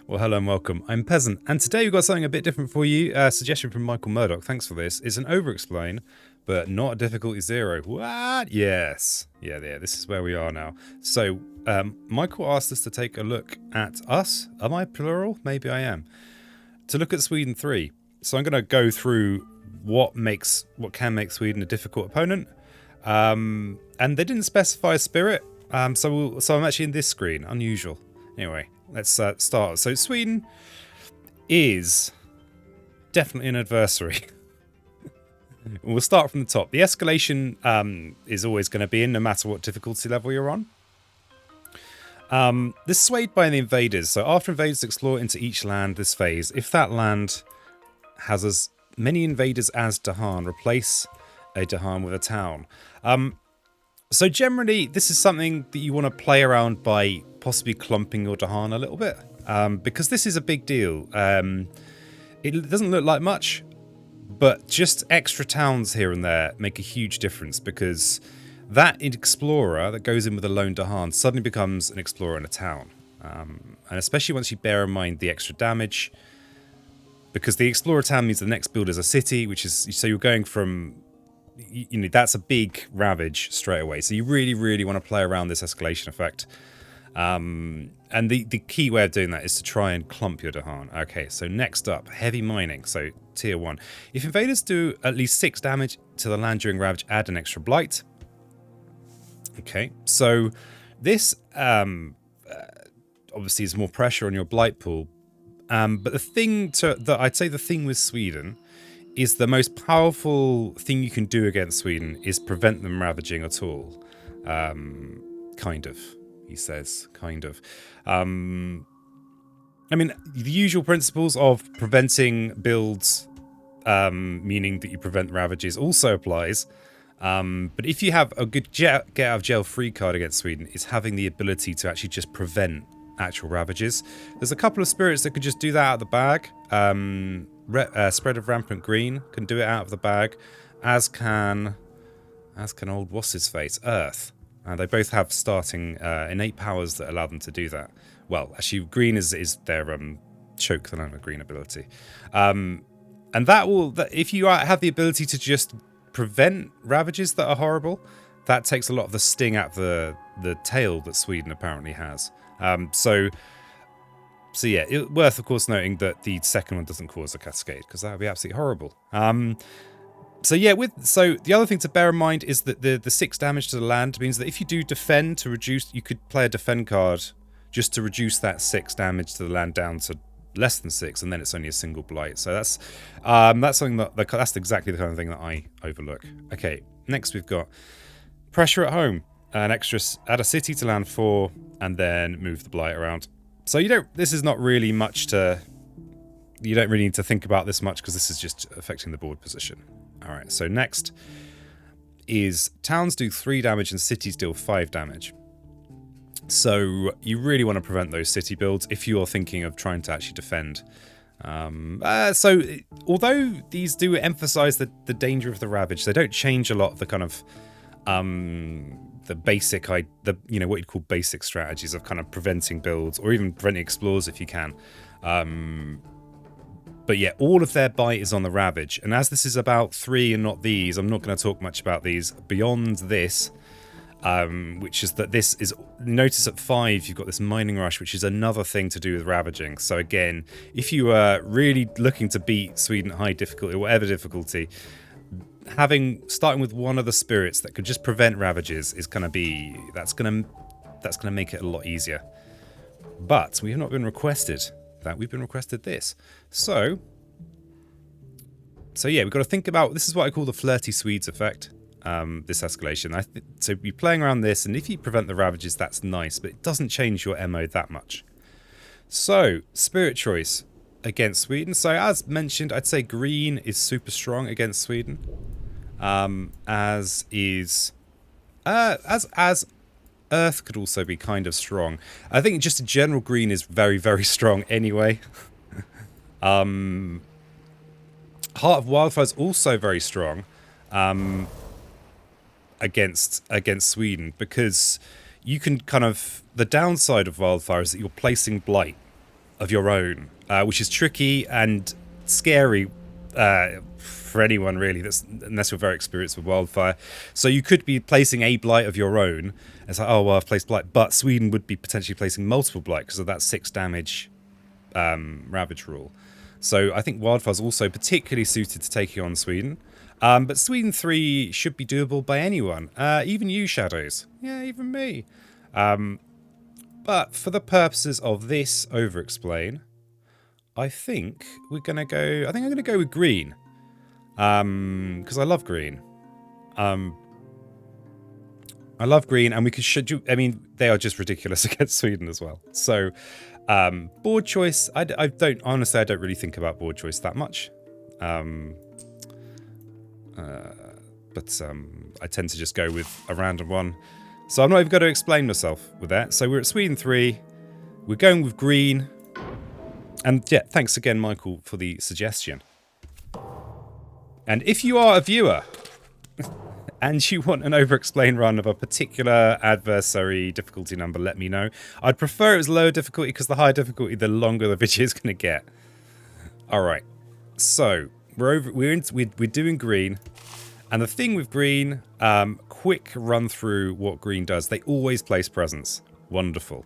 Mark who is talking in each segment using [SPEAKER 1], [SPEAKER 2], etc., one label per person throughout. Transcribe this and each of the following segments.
[SPEAKER 1] Well, hello and welcome. I'm Peasant, and today we've got something a bit different for you. Suggestion from Michael Murdoch. Thanks for this. It's an Overexplain, but not a difficulty 0. What? Yes. Yeah, this is where we are now. So, Michael asked us to take a look at us. Am I plural? Maybe I am. To look at Sweden 3. So I'm going to go through what can make Sweden a difficult opponent. And they didn't specify a spirit. So I'm actually in this screen. Unusual. Anyway. Let's start. So Sweden is definitely an adversary. We'll start from the top. The escalation is always going to be in no matter what difficulty level you're on. This is swayed by the invaders. So after invaders explore into each land this phase, if that land has as many invaders as Dahan, replace a Dahan with a town. So generally, this is something that you want to play around by possibly clumping your Dahan a little bit, because this is a big deal. It doesn't look like much, but just extra towns here and there make a huge difference, because that explorer that goes in with a lone Dahan suddenly becomes an explorer in a town. And especially once you bear in mind the extra damage, because the explorer town means the next build is a city, which is, so you're going from... You know, that's a big ravage straight away. So you really, really want to play around this escalation effect. And the key way of doing that is to try and clump your Dahan. Okay, so next up, heavy mining. So tier 1. If invaders do at least 6 damage to the land during ravage, add an extra blight. Okay, so this obviously is more pressure on your blight pool. But the thing I'd say the thing with Sweden is the most powerful thing you can do against Sweden is prevent them ravaging at all. Kind of, he says, kind of. I mean, the usual principles of preventing builds, meaning that you prevent ravages, also applies. But if you have a good get out of jail free card against Sweden, is having the ability to actually just prevent actual ravages. There's a couple of spirits that could just do that out of the bag. Spread of Rampant Green can do it out of the bag, as can old what's his face, Earth. They both have starting innate powers that allow them to do that. Well, actually, Green is their choke the land with green ability, and if you have the ability to just prevent ravages that are horrible, that takes a lot of the sting out of the tail that Sweden apparently has. So yeah, worth of course noting that the second one doesn't cause a cascade, because that would be absolutely horrible. So the other thing to bear in mind is that the 6 damage to the land means that if you do defend to reduce, you could play a defend card just to reduce that 6 damage to the land down to less than 6, and then it's only a single blight. So that's something that's exactly the kind of thing that I overlook. Okay, next we've got pressure at home, an extra add a city to land 4, and then move the blight around. So this is not really much you don't really need to think about this much, because this is just affecting the board position. All right, so next is towns do 3 damage and cities deal 5 damage. So you really want to prevent those city builds if you are thinking of trying to actually defend. So although these do emphasize the danger of the ravage, they don't change a lot of the kind of the basic, what you'd call basic strategies of kind of preventing builds, or even preventing explorers if you can. But yeah, all of their bite is on the ravage. And as this is about 3 and not these, I'm not going to talk much about these beyond this, which is that this is, notice at 5 you've got this mining rush, which is another thing to do with ravaging. So again, if you are really looking to beat Sweden at high difficulty, or whatever difficulty, starting with one of the spirits that could just prevent ravages is going to be, that's going to make it a lot easier. But we have not been requested that. We've been requested this. So yeah, we've got to think about, this is what I call the flirty Swedes effect. This escalation. So you're playing around this, and if you prevent the ravages, that's nice, but it doesn't change your MO that much. So spirit choice against Sweden. So as mentioned, I'd say green is super strong against Sweden. As Earth could also be kind of strong. I think just in general, green is very, very strong anyway. Heart of Wildfire is also very strong against Sweden, because you can kind of, the downside of Wildfire is that you're placing blight of your own, which is tricky and scary for anyone really, unless you're very experienced with wildfire. So you could be placing a blight of your own. It's like, oh well, I've placed blight, but Sweden would be potentially placing multiple blight because of that 6 damage ravage rule. So I think wildfire's also particularly suited to taking on Sweden. But Sweden 3 should be doable by anyone, even you, Shadows. Yeah, even me. But for the purposes of this Overexplain, I think we're gonna go. I think I'm gonna go with green, because I love green. I love green, and we could schedule. I mean, they are just ridiculous against Sweden as well. So, board choice. I don't honestly. I don't really think about board choice that much. But I tend to just go with a random one. So I'm not even going to explain myself with that. So we're at Sweden 3. We're going with green. And yeah, thanks again, Michael, for the suggestion. And if you are a viewer and you want an Overexplain run of a particular adversary difficulty number, let me know. I'd prefer it was lower difficulty because the higher difficulty, the longer the video is going to get. All right. So we're doing green. And the thing with green, quick run through what green does. They always place presents. Wonderful.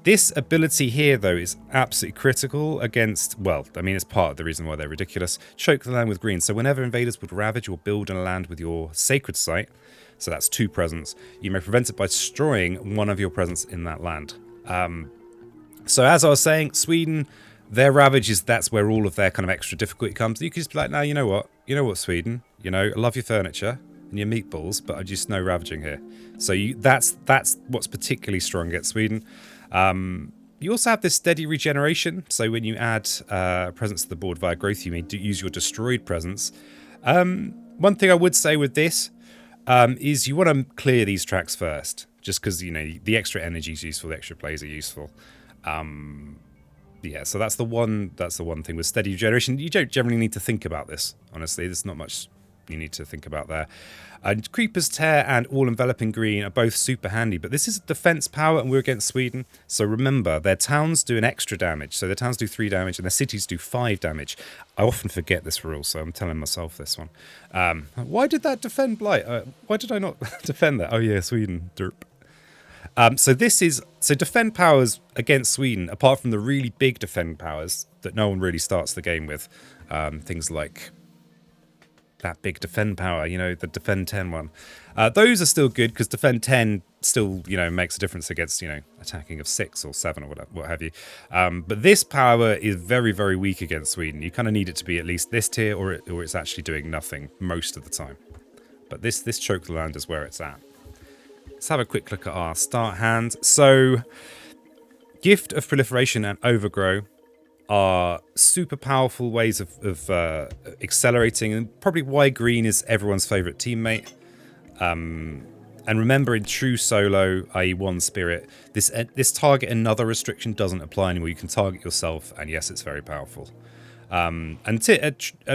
[SPEAKER 1] This ability here, though, is absolutely critical against, well, I mean, it's part of the reason why they're ridiculous. Choke the land with green. So whenever invaders would ravage or build a land with your sacred site, so that's 2 presents, you may prevent it by destroying one of your presents in that land. So as I was saying, Sweden, their ravage is, that's where all of their kind of extra difficulty comes. You could just be like, no, you know what, Sweden, I love your furniture and your meatballs, but I just no ravaging here. So that's what's particularly strong against Sweden. You also have this steady regeneration. So when you add presents to the board via growth, you may use your destroyed presents. One thing I would say with this is you want to clear these tracks first, just because the extra energy is useful, the extra plays are useful. Yeah, so that's the one thing with steady regeneration. You don't generally need to think about this, honestly. There's not much you need to think about there. Creeper's Tear and All-Enveloping Green are both super handy, but this is a defense power and we're against Sweden. So remember, their towns do an extra damage. So their towns do 3 damage and their cities do 5 damage. I often forget this rule, so I'm telling myself this one. Why did that defend Blight? Why did I not defend that? Oh yeah, Sweden, derp. So defend powers against Sweden, apart from the really big defend powers that no one really starts the game with, things like that big defend power, the defend 10 one. Those are still good because defend 10 still, makes a difference against, attacking of 6 or 7 or whatever, what have you. But this power is very, very weak against Sweden. You kind of need it to be at least this tier or it's actually doing nothing most of the time. But this choke the land is where it's at. Let's have a quick look at our start hand. So, Gift of Proliferation and Overgrow are super powerful ways of accelerating, and probably why green is everyone's favourite teammate. And remember, in true solo, i.e. one spirit, this target another restriction doesn't apply anymore. You can target yourself, and yes, it's very powerful. And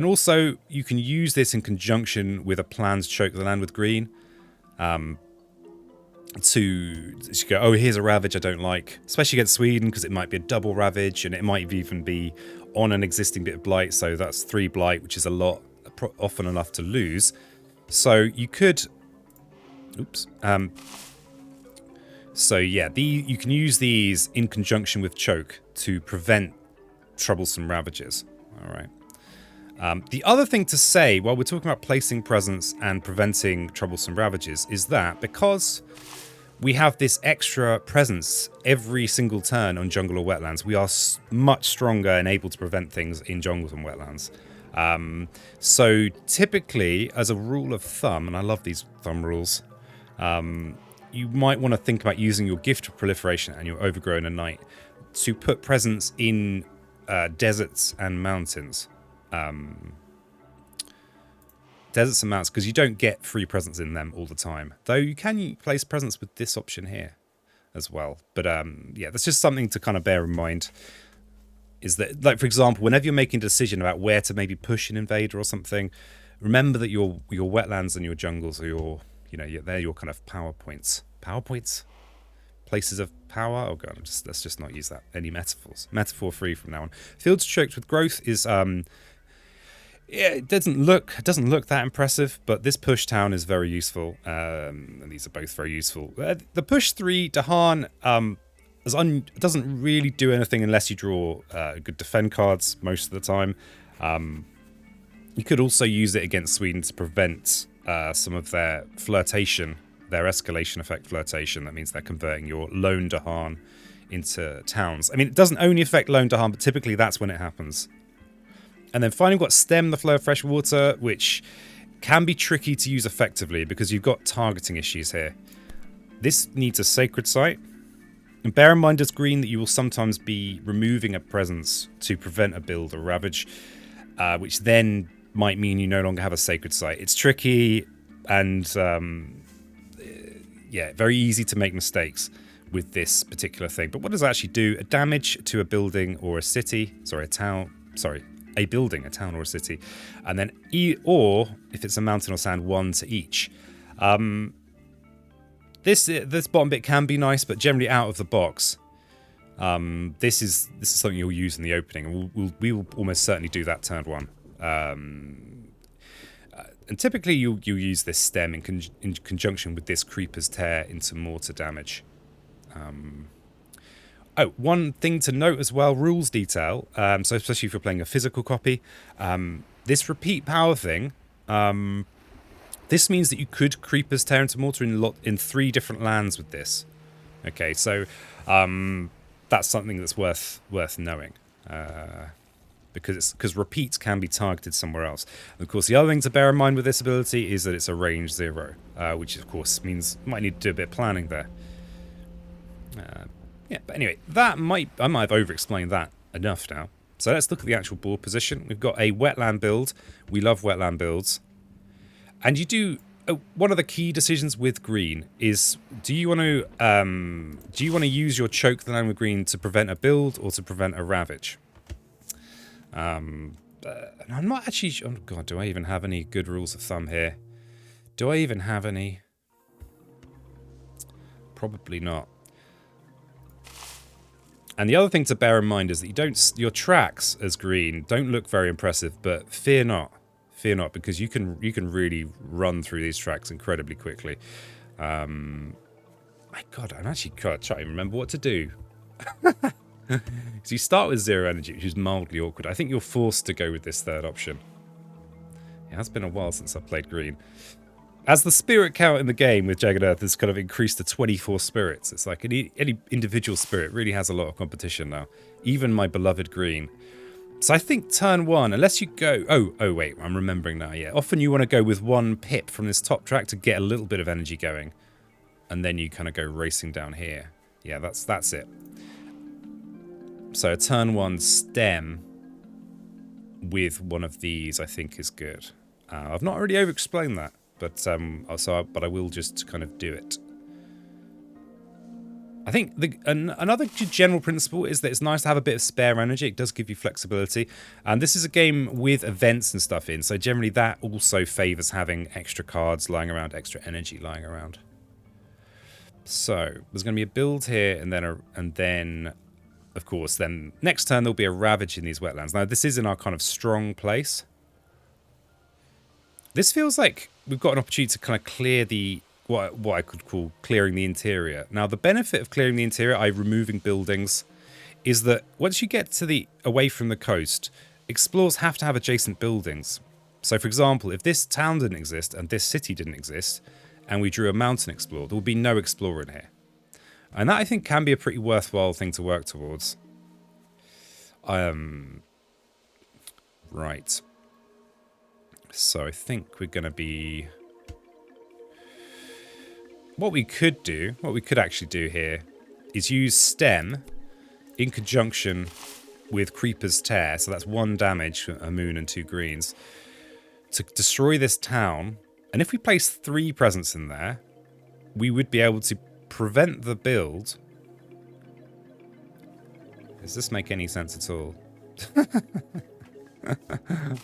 [SPEAKER 1] also, you can use this in conjunction with a plan to choke the land with green. To go, oh, here's a ravage I don't like, especially against Sweden, because it might be a double ravage and it might even be on an existing bit of blight, so that's 3 blight, which is a lot, often enough to lose. So you could, so yeah, you can use these in conjunction with choke to prevent troublesome ravages. All right. The other thing to say while we're talking about placing presents and preventing troublesome ravages is that because we have this extra presence every single turn on jungle or wetlands, we are much stronger and able to prevent things in jungles and wetlands. So typically, as a rule of thumb, and I love these thumb rules, you might want to think about using your Gift of Proliferation and your Overgrow in a night to put presents in deserts and mountains. Deserts and mountains, because you don't get free presents in them all the time. Though you can place presents with this option here as well. But yeah, that's just something to kind of bear in mind. Is that, like, for example, whenever you're making a decision about where to maybe push an invader or something, remember that your wetlands and your jungles are they're your kind of power points. Power points? places of power. Oh god, let's just not use that. Any metaphors. Metaphor free from now on. Fields choked with growth is yeah, it doesn't look that impressive, but this push town is very useful. And these are both very useful. The push 3 Dahan doesn't really do anything unless you draw good defend cards most of the time. You could also use it against Sweden to prevent some of their flirtation, their escalation effect flirtation. That means they're converting your lone Dahan into towns. I mean, it doesn't only affect lone Dahan, but typically that's when it happens. And then finally we've got Stem the Flow of Fresh Water, which can be tricky to use effectively because you've got targeting issues here. This needs a Sacred Site. And bear in mind as green that you will sometimes be removing a presence to prevent a build or ravage, which then might mean you no longer have a Sacred Site. It's tricky and, yeah, very easy to make mistakes with this particular thing. But what does it actually do? A damage to a building or a city, sorry, a town, sorry, a building, a town or a city, and then or if it's a mountain or sand, 1 to each. This bottom bit can be nice, but generally out of the box, this is something you'll use in the opening, and we will almost certainly do that turn 1. And typically you'll use this stem in conjunction with this Creeper's Tear into mortar damage. Oh, one thing to note as well, rules detail. So especially if you're playing a physical copy, this repeat power thing, this means that you could Creeper's Tear into mortar in 3 different lands with this. Okay, so that's something that's worth knowing. Because repeats can be targeted somewhere else. And of course, the other thing to bear in mind with this ability is that it's a range 0, which of course means you might need to do a bit of planning there. Yeah, but anyway, I might have over-explained that enough now. So let's look at the actual board position. We've got a wetland build. We love wetland builds. And you do... one of the key decisions with green is, do you want to use your choke the land with green to prevent a build or to prevent a ravage? I'm not actually... Oh god, do I even have any good rules of thumb here? Do I even have any? Probably not. And the other thing to bear in mind is that your tracks as green don't look very impressive, but fear not. Fear not, because you can really run through these tracks incredibly quickly. My god, I'm actually trying to remember what to do. So you start with 0 energy, which is mildly awkward. I think you're forced to go with this third option. It has been a while since I've played green. As the spirit count in the game with Jagged Earth has kind of increased to 24 spirits, it's like any individual spirit really has a lot of competition now. Even my beloved green. So I think turn 1, unless you go... Oh wait, I'm remembering now, yeah. Often you want to go with 1 pip from this top track to get a little bit of energy going. And then you kind of go racing down here. Yeah, that's it. So a turn 1 stem with one of these I think is good. I've not already over-explained that. But I will just kind of do it. I think another general principle is that it's nice to have a bit of spare energy. It does give you flexibility. And this is a game with events and stuff in, so generally that also favours having extra cards lying around, extra energy lying around. So there's going to be a build here, and then of course, then next turn there'll be a ravage in these wetlands. Now this is in our kind of strong place. This feels like we've got an opportunity to kind of clear the, what I could call clearing the interior. Now, the benefit of clearing the interior, removing buildings, is that once you get to away from the coast, explorers have to have adjacent buildings. So, for example, if this town didn't exist and this city didn't exist, and we drew a mountain explorer, there would be no explorer in here. And that, I think, can be a pretty worthwhile thing to work towards. Right. So I think we're going to be... What we could actually do here is use stem in conjunction with Creeper's Tear. So that's 1 damage, a moon and 2 greens, to destroy this town. And if we place 3 presents in there, we would be able to prevent the build. Does this make any sense at all?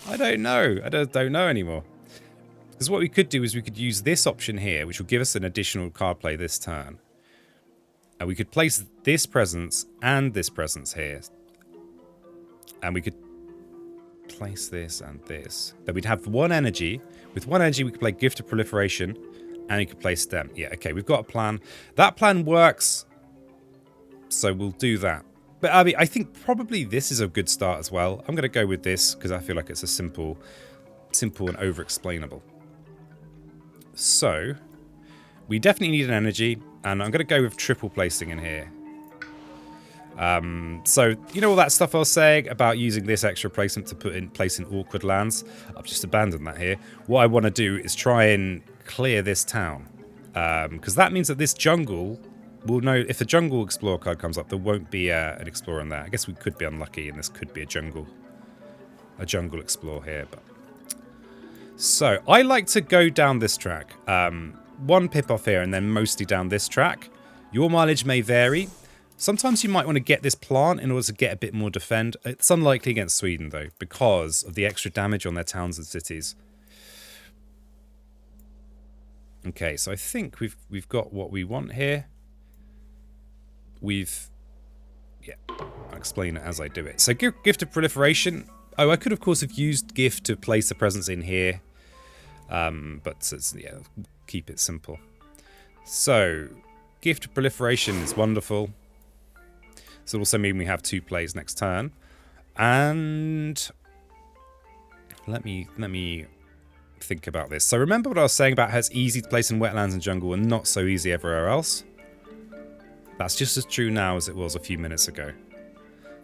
[SPEAKER 1] I don't know. I don't know anymore. Because what we could do is we could use this option here, which will give us an additional card play this turn. And we could place this presence and this presence here. And we could place this and this. Then we'd have one energy. With one energy, we could play Gift of Proliferation. And we could play STEM. Yeah, okay, we've got a plan. That plan works. So we'll do that. But I mean, I think probably this is a good start as well. I'm going to go with this because I feel like it's a simple and over-explainable. So, we definitely need an energy, and I'm going to go with triple placing in here. So, you know all that stuff I was saying about using this extra placement to put in place in awkward lands? I've just abandoned that here. What I want to do is try and clear this town. Because that means that this jungle will know, if the jungle explorer card comes up, there won't be an explorer in there. I guess we could be unlucky, and this could be a jungle explorer here, but... So, I like to go down this track. One pip off here and then mostly down this track. Your mileage may vary. Sometimes you might want to get this plant in order to get a bit more defend. It's unlikely against Sweden, though, because of the extra damage on their towns and cities. Okay, so I think we've got what we want here. Yeah, I'll explain it as I do it. So, Gift of Proliferation. Oh, I could, of course, have used Gift to place a presence in here. But yeah, keep it simple. So, Gift of Proliferation is wonderful. This will also mean we have 2 plays next turn. And let me think about this. So remember what I was saying about how it's easy to place in wetlands and jungle and not so easy everywhere else? That's just as true now as it was a few minutes ago.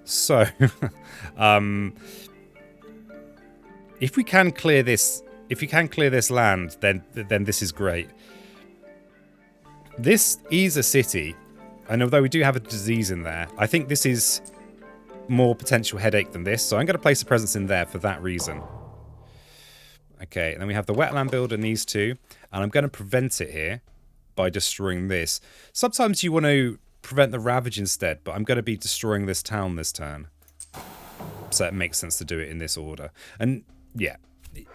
[SPEAKER 1] So, if we can clear this... If you can clear this land, then this is great. This is a city, and although we do have a disease in there, I think this is more potential headache than this, so I'm going to place a presence in there for that reason. Okay, and then we have the wetland build in these 2, and I'm going to prevent it here by destroying this. Sometimes you want to prevent the ravage instead, but I'm going to be destroying this town this turn. So it makes sense to do it in this order. And, yeah.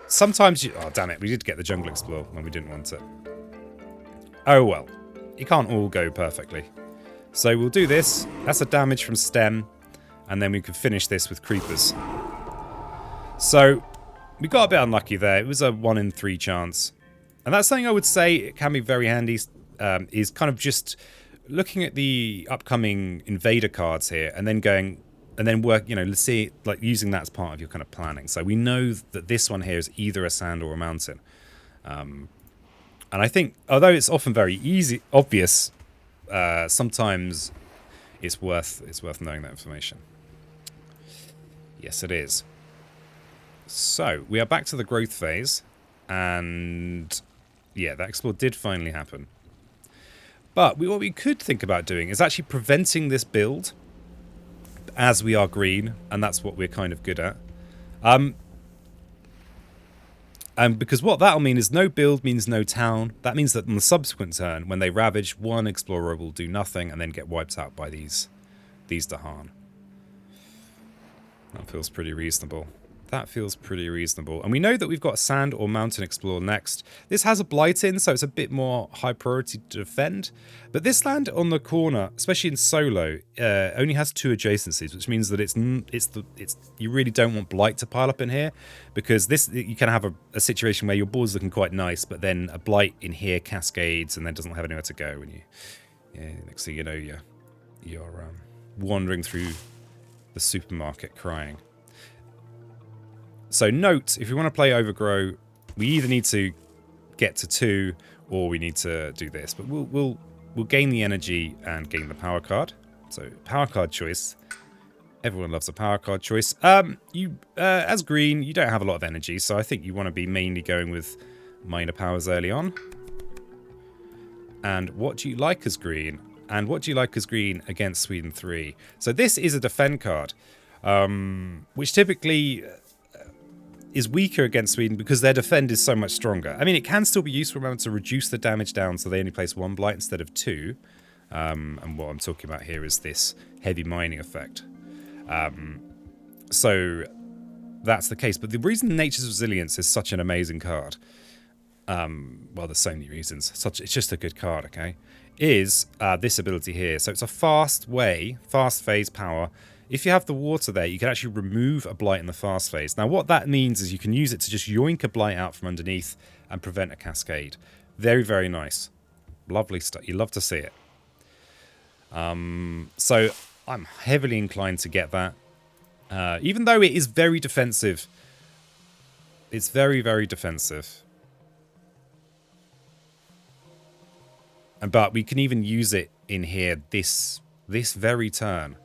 [SPEAKER 1] Sometimes you... Oh, damn it. We did get the Jungle Explorer when we didn't want it. Oh, well. You can't all go perfectly. So we'll do this. That's a damage from STEM. And then we can finish this with Creepers. So, we got a bit unlucky there. It was a 1 in 3 chance. And that's something I would say it can be very handy. Is kind of just looking at the upcoming Invader cards here. And then going... And then work, you know, let's see, like using that as part of your kind of planning. So we know that this one here is either a sand or a mountain. And I think, although it's often very obvious, sometimes it's worth knowing that information. Yes, it is. So we are back to the growth phase, and yeah, that explore did finally happen. But what we could think about doing is actually preventing this build. As we are green, and that's what we're kind of good at. And because what that'll mean is no build means no town. That means that on the subsequent turn, when they ravage, one explorer will do nothing and then get wiped out by these Dahan. That feels pretty reasonable. That feels pretty reasonable. And we know that we've got Sand or Mountain Explorer next. This has a Blight in, so it's a bit more high priority to defend. But this land on the corner, especially in solo, only has 2 adjacencies, which means that you really don't want Blight to pile up in here, because this you can have a situation where your board's looking quite nice, but then a Blight in here cascades and then doesn't have anywhere to go, and next thing you know, you're wandering through the supermarket crying. So note, if we want to play Overgrow, we either need to get to 2 or we need to do this. But we'll gain the energy and gain the power card. So power card choice. Everyone loves a power card choice. As green, you don't have a lot of energy, so I think you want to be mainly going with minor powers early on. And what do you like as green? And what do you like as green against Sweden 3? So this is a defend card, which typically is weaker against Sweden because their defend is so much stronger. I mean, it can still be useful, remember, to reduce the damage down so they only place 1 blight instead of 2. And what I'm talking about here is this heavy mining effect. So that's the case. But the reason Nature's Resilience is such an amazing card, well, there's so many reasons. It's just a good card, okay, is this ability here. So it's a fast phase power. If you have the water there, you can actually remove a blight in the fast phase. Now what that means is you can use it to just yoink a blight out from underneath and prevent a cascade. Very, very nice. Lovely stuff. You love to see it. So I'm heavily inclined to get that. Even though it is very defensive. It's very, very defensive. But we can even use it in here this very turn.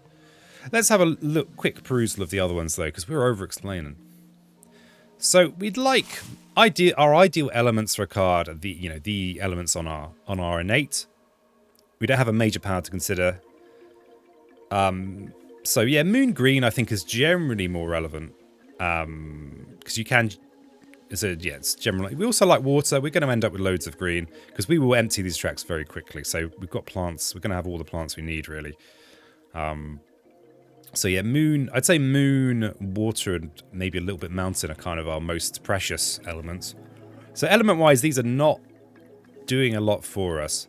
[SPEAKER 1] Let's have a quick perusal of the other ones though, because we're over-explaining. So we'd like our ideal elements for a card, the elements on our innate. We don't have a major power to consider. So yeah, moon green I think is generally more relevant. Because you can. It's generally. We also like water. We're going to end up with loads of green because we will empty these tracks very quickly. So we've got plants. We're going to have all the plants we need really. So yeah, moon. I'd say moon, water, and maybe a little bit mountain are kind of our most precious elements. So element-wise, these are not doing a lot for us.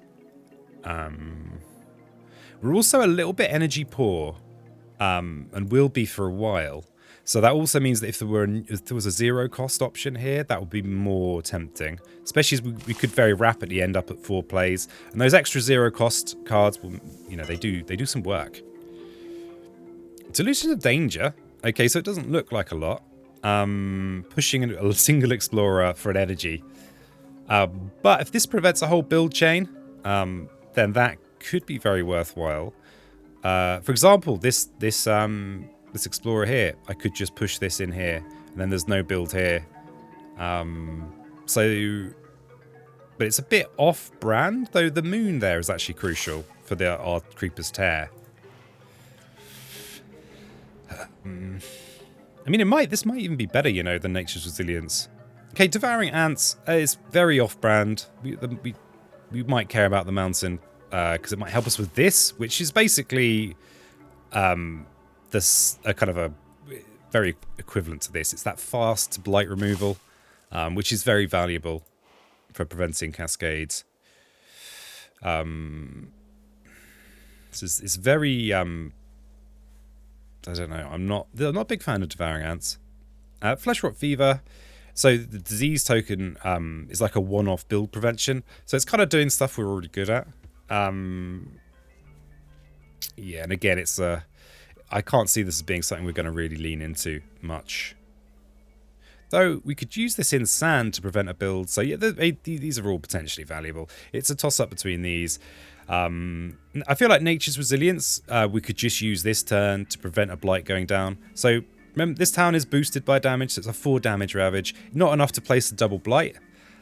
[SPEAKER 1] We're also a little bit energy poor, and will be for a while. So that also means that if there was a zero cost option here, that would be more tempting. Especially as we could very rapidly end up at 4 plays, and those extra zero cost cards, will, they do some work. Delusions of Danger. Okay, so it doesn't look like a lot. Pushing a single explorer for an energy. But if this prevents a whole build chain, then that could be very worthwhile. For example, this explorer here, I could just push this in here, and then there's no build here. But it's a bit off-brand, though the moon there is actually crucial for our Creeper's Tear. I mean, this might even be better, than Nature's Resilience. Okay, Devouring Ants is very off-brand. We might care about the mountain because it might help us with this, which is basically a kind of a very equivalent to this. It's that fast blight removal, which is very valuable for preventing cascades. It's very I don't know. I'm not a big fan of Devouring Ants. Flesh Rot Fever. So the disease token is like a one-off build prevention. So it's kind of doing stuff we're already good at. Yeah, and again, it's I can't see this as being something we're going to really lean into much. Though we could use this in sand to prevent a build. So yeah, these are all potentially valuable. It's a toss-up between these. I feel like Nature's Resilience, we could just use this turn to prevent a blight going down. So remember, this town is boosted by damage, so it's a 4 damage ravage. Not enough to place a double blight.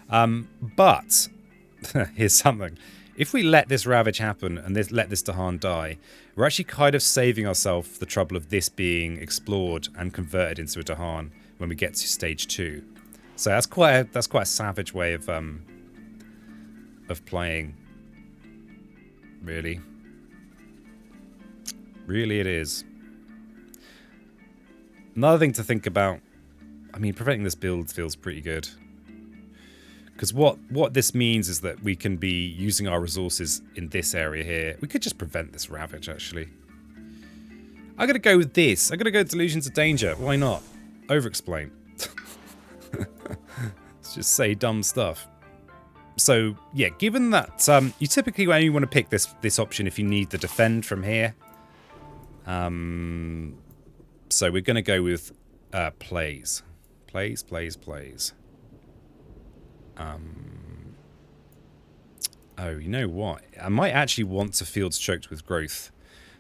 [SPEAKER 1] But here's something. If we let this ravage happen and let this Dahan die, we're actually kind of saving ourselves the trouble of this being explored and converted into a Dahan when we get to stage 2. So that's quite a savage way of playing. Really it is. Another thing to think about, I mean, preventing this build feels pretty good. Because what this means is that we can be using our resources in this area here. We could just prevent this ravage, actually. I'm going to go with this. I'm going to go Delusions of Danger. Why not? Overexplain. Let's just say dumb stuff. So, yeah, given that you typically only want to pick this option if you need the defend from here. So we're going to go with plays. Plays. Oh, you know what? I might actually want to Fields Choked with Growth.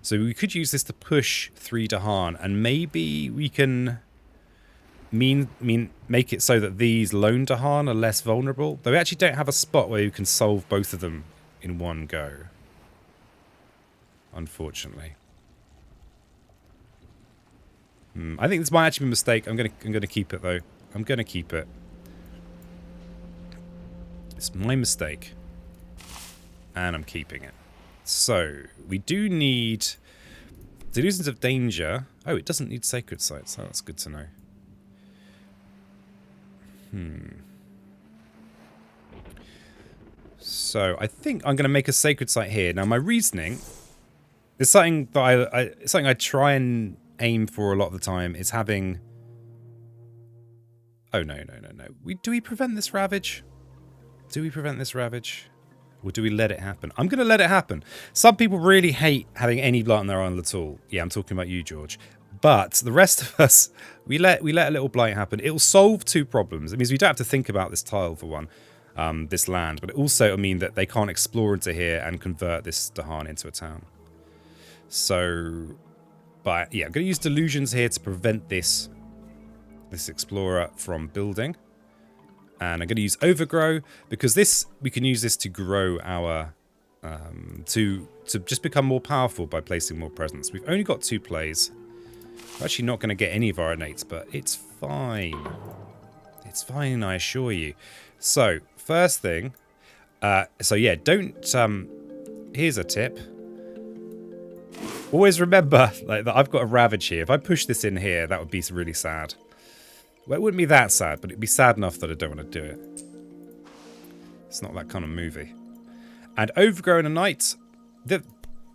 [SPEAKER 1] So we could use this to push 3 Dahan, and maybe we can make it so that these lone Dahan are less vulnerable. Though we actually don't have a spot where you can solve both of them in one go. Unfortunately. I think this might actually be a mistake. I'm gonna keep it though. I'm gonna keep it. It's my mistake. And I'm keeping it. So, we do need Delusions of Danger. Oh, it doesn't need Sacred Sites. Oh, that's good to know. So I think I'm going to make a sacred site here. Now my reasoning is something that I try and aim for a lot of the time. Is having. Oh no. Do we prevent this ravage? Do we prevent this ravage? Or do we let it happen? I'm going to let it happen. Some people really hate having any blight on their island at all. Yeah, I'm talking about you, George. But the rest of us, we let a little blight happen. It will solve two problems. It means we don't have to think about this tile for one, this land. But it also will mean that they can't explore into here and convert this Dahan into a town. So, but yeah, I'm going to use delusions here to prevent this explorer from building. And I'm going to use overgrow because we can use this to grow our to just become more powerful by placing more presents. We've only got 2 plays. We're actually not going to get any of our innates, but it's fine. It's fine, I assure you. So first thing, so yeah, don't. Here's a tip. Always remember like that I've got a ravage here. If I push this in here, that would be really sad. Well, it wouldn't be that sad, but it'd be sad enough that I don't want to do it. It's not that kind of movie. And overgrow in a night.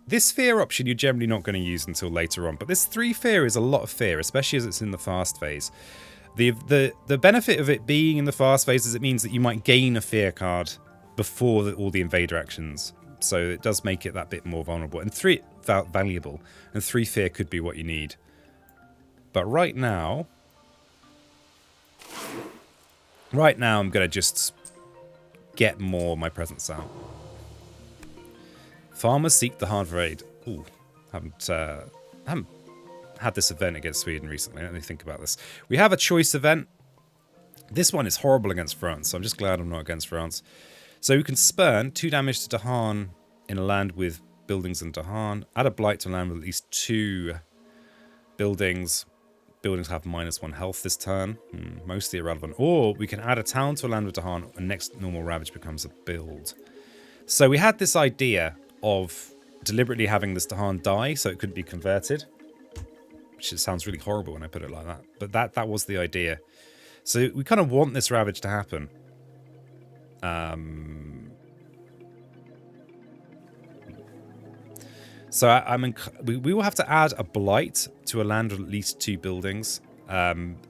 [SPEAKER 1] This fear option you're generally not going to use until later on, but this 3 fear is a lot of fear, especially as it's in the fast phase. The benefit of it being in the fast phase is it means that you might gain a fear card before all the invader actions. So it does make it that bit more vulnerable and valuable. And 3 fear could be what you need. But right now I'm going to just get more of my presents out. Farmers seek the hard raid. Ooh, haven't had this event against Sweden recently. Let me think about this. We have a choice event. This one is horrible against France, so I'm just glad I'm not against France. So we can spurn 2 damage to Dahan in a land with buildings in Dahan. Add a blight to a land with at least 2 buildings. Buildings have -1 health this turn. Mostly irrelevant. Or we can add a town to a land with Dahan and next normal ravage becomes a build. So we had this idea of deliberately having this Dahan die so it couldn't be converted. Which sounds really horrible when I put it like that. But that was the idea. So we kind of want this ravage to happen. So we will have to add a blight to a land with at least 2 buildings.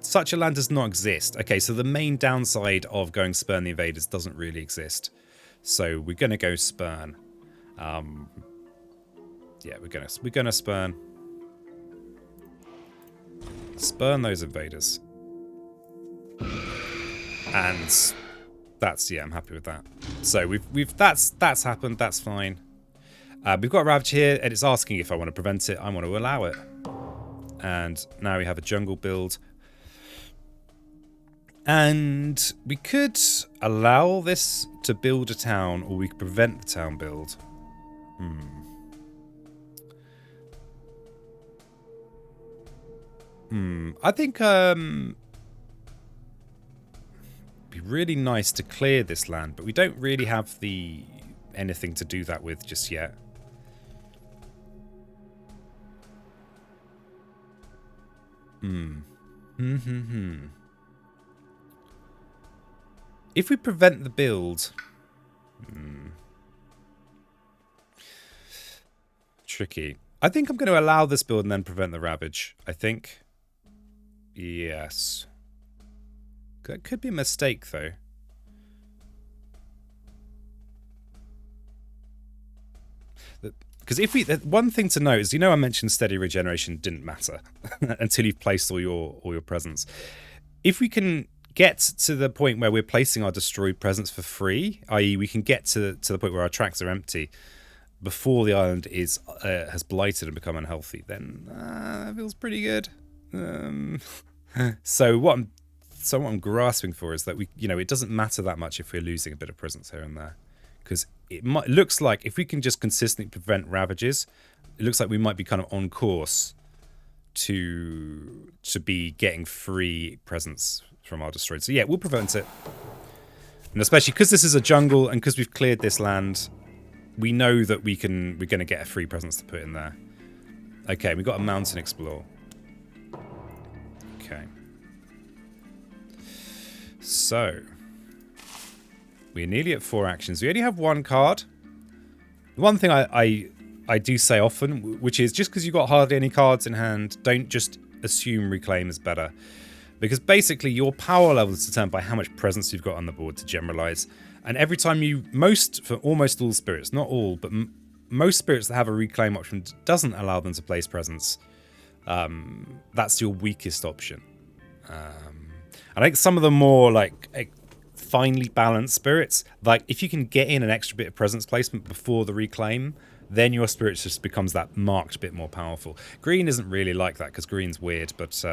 [SPEAKER 1] Such a land does not exist. Okay, so the main downside of going spurn the invaders doesn't really exist. So we're gonna go spurn. Yeah, we're gonna spurn. Spurn those invaders. And I'm happy with that. So that's happened. That's fine. We've got a ravage here, and it's asking if I want to prevent it. I want to allow it. And now we have a jungle build. And we could allow this to build a town, or we could prevent the town build. I think it'd be really nice to clear this land, but we don't really have anything to do that with just yet. If we prevent the build... Tricky. I think I'm going to allow this build and then prevent the ravage. I think. Yes. That could be a mistake, though. Because one thing to note is, I mentioned steady regeneration didn't matter until you've placed all your presents. If we can get to the point where we're placing our destroyed presents for free, i.e. we can get to the point where our tracks are empty before the island has blighted and become unhealthy, then that feels pretty good. So what I'm grasping for is that it doesn't matter that much if we're losing a bit of presence here and there, because looks like if we can just consistently prevent ravages, it looks like we might be kind of on course to be getting free presents from our destroyed. So yeah, we'll prevent it, and especially because this is a jungle and because we've cleared this land, we know that we're going to get a free presence to put in there. Okay, we've got a mountain explore. Okay. So, We're nearly at 4 actions. We only have 1 card. One thing I do say often, which is just because you've got hardly any cards in hand, don't just assume Reclaim is better. Because basically your power level is determined by how much presence you've got on the board, to generalize. And every time you, for almost all spirits, not all, but most spirits that have a Reclaim option doesn't allow them to place presence. That's your weakest option. I think some of the more like finely balanced spirits, like if you can get in an extra bit of presence placement before the Reclaim, then your spirit just becomes that marked bit more powerful. Green isn't really like that because green's weird, but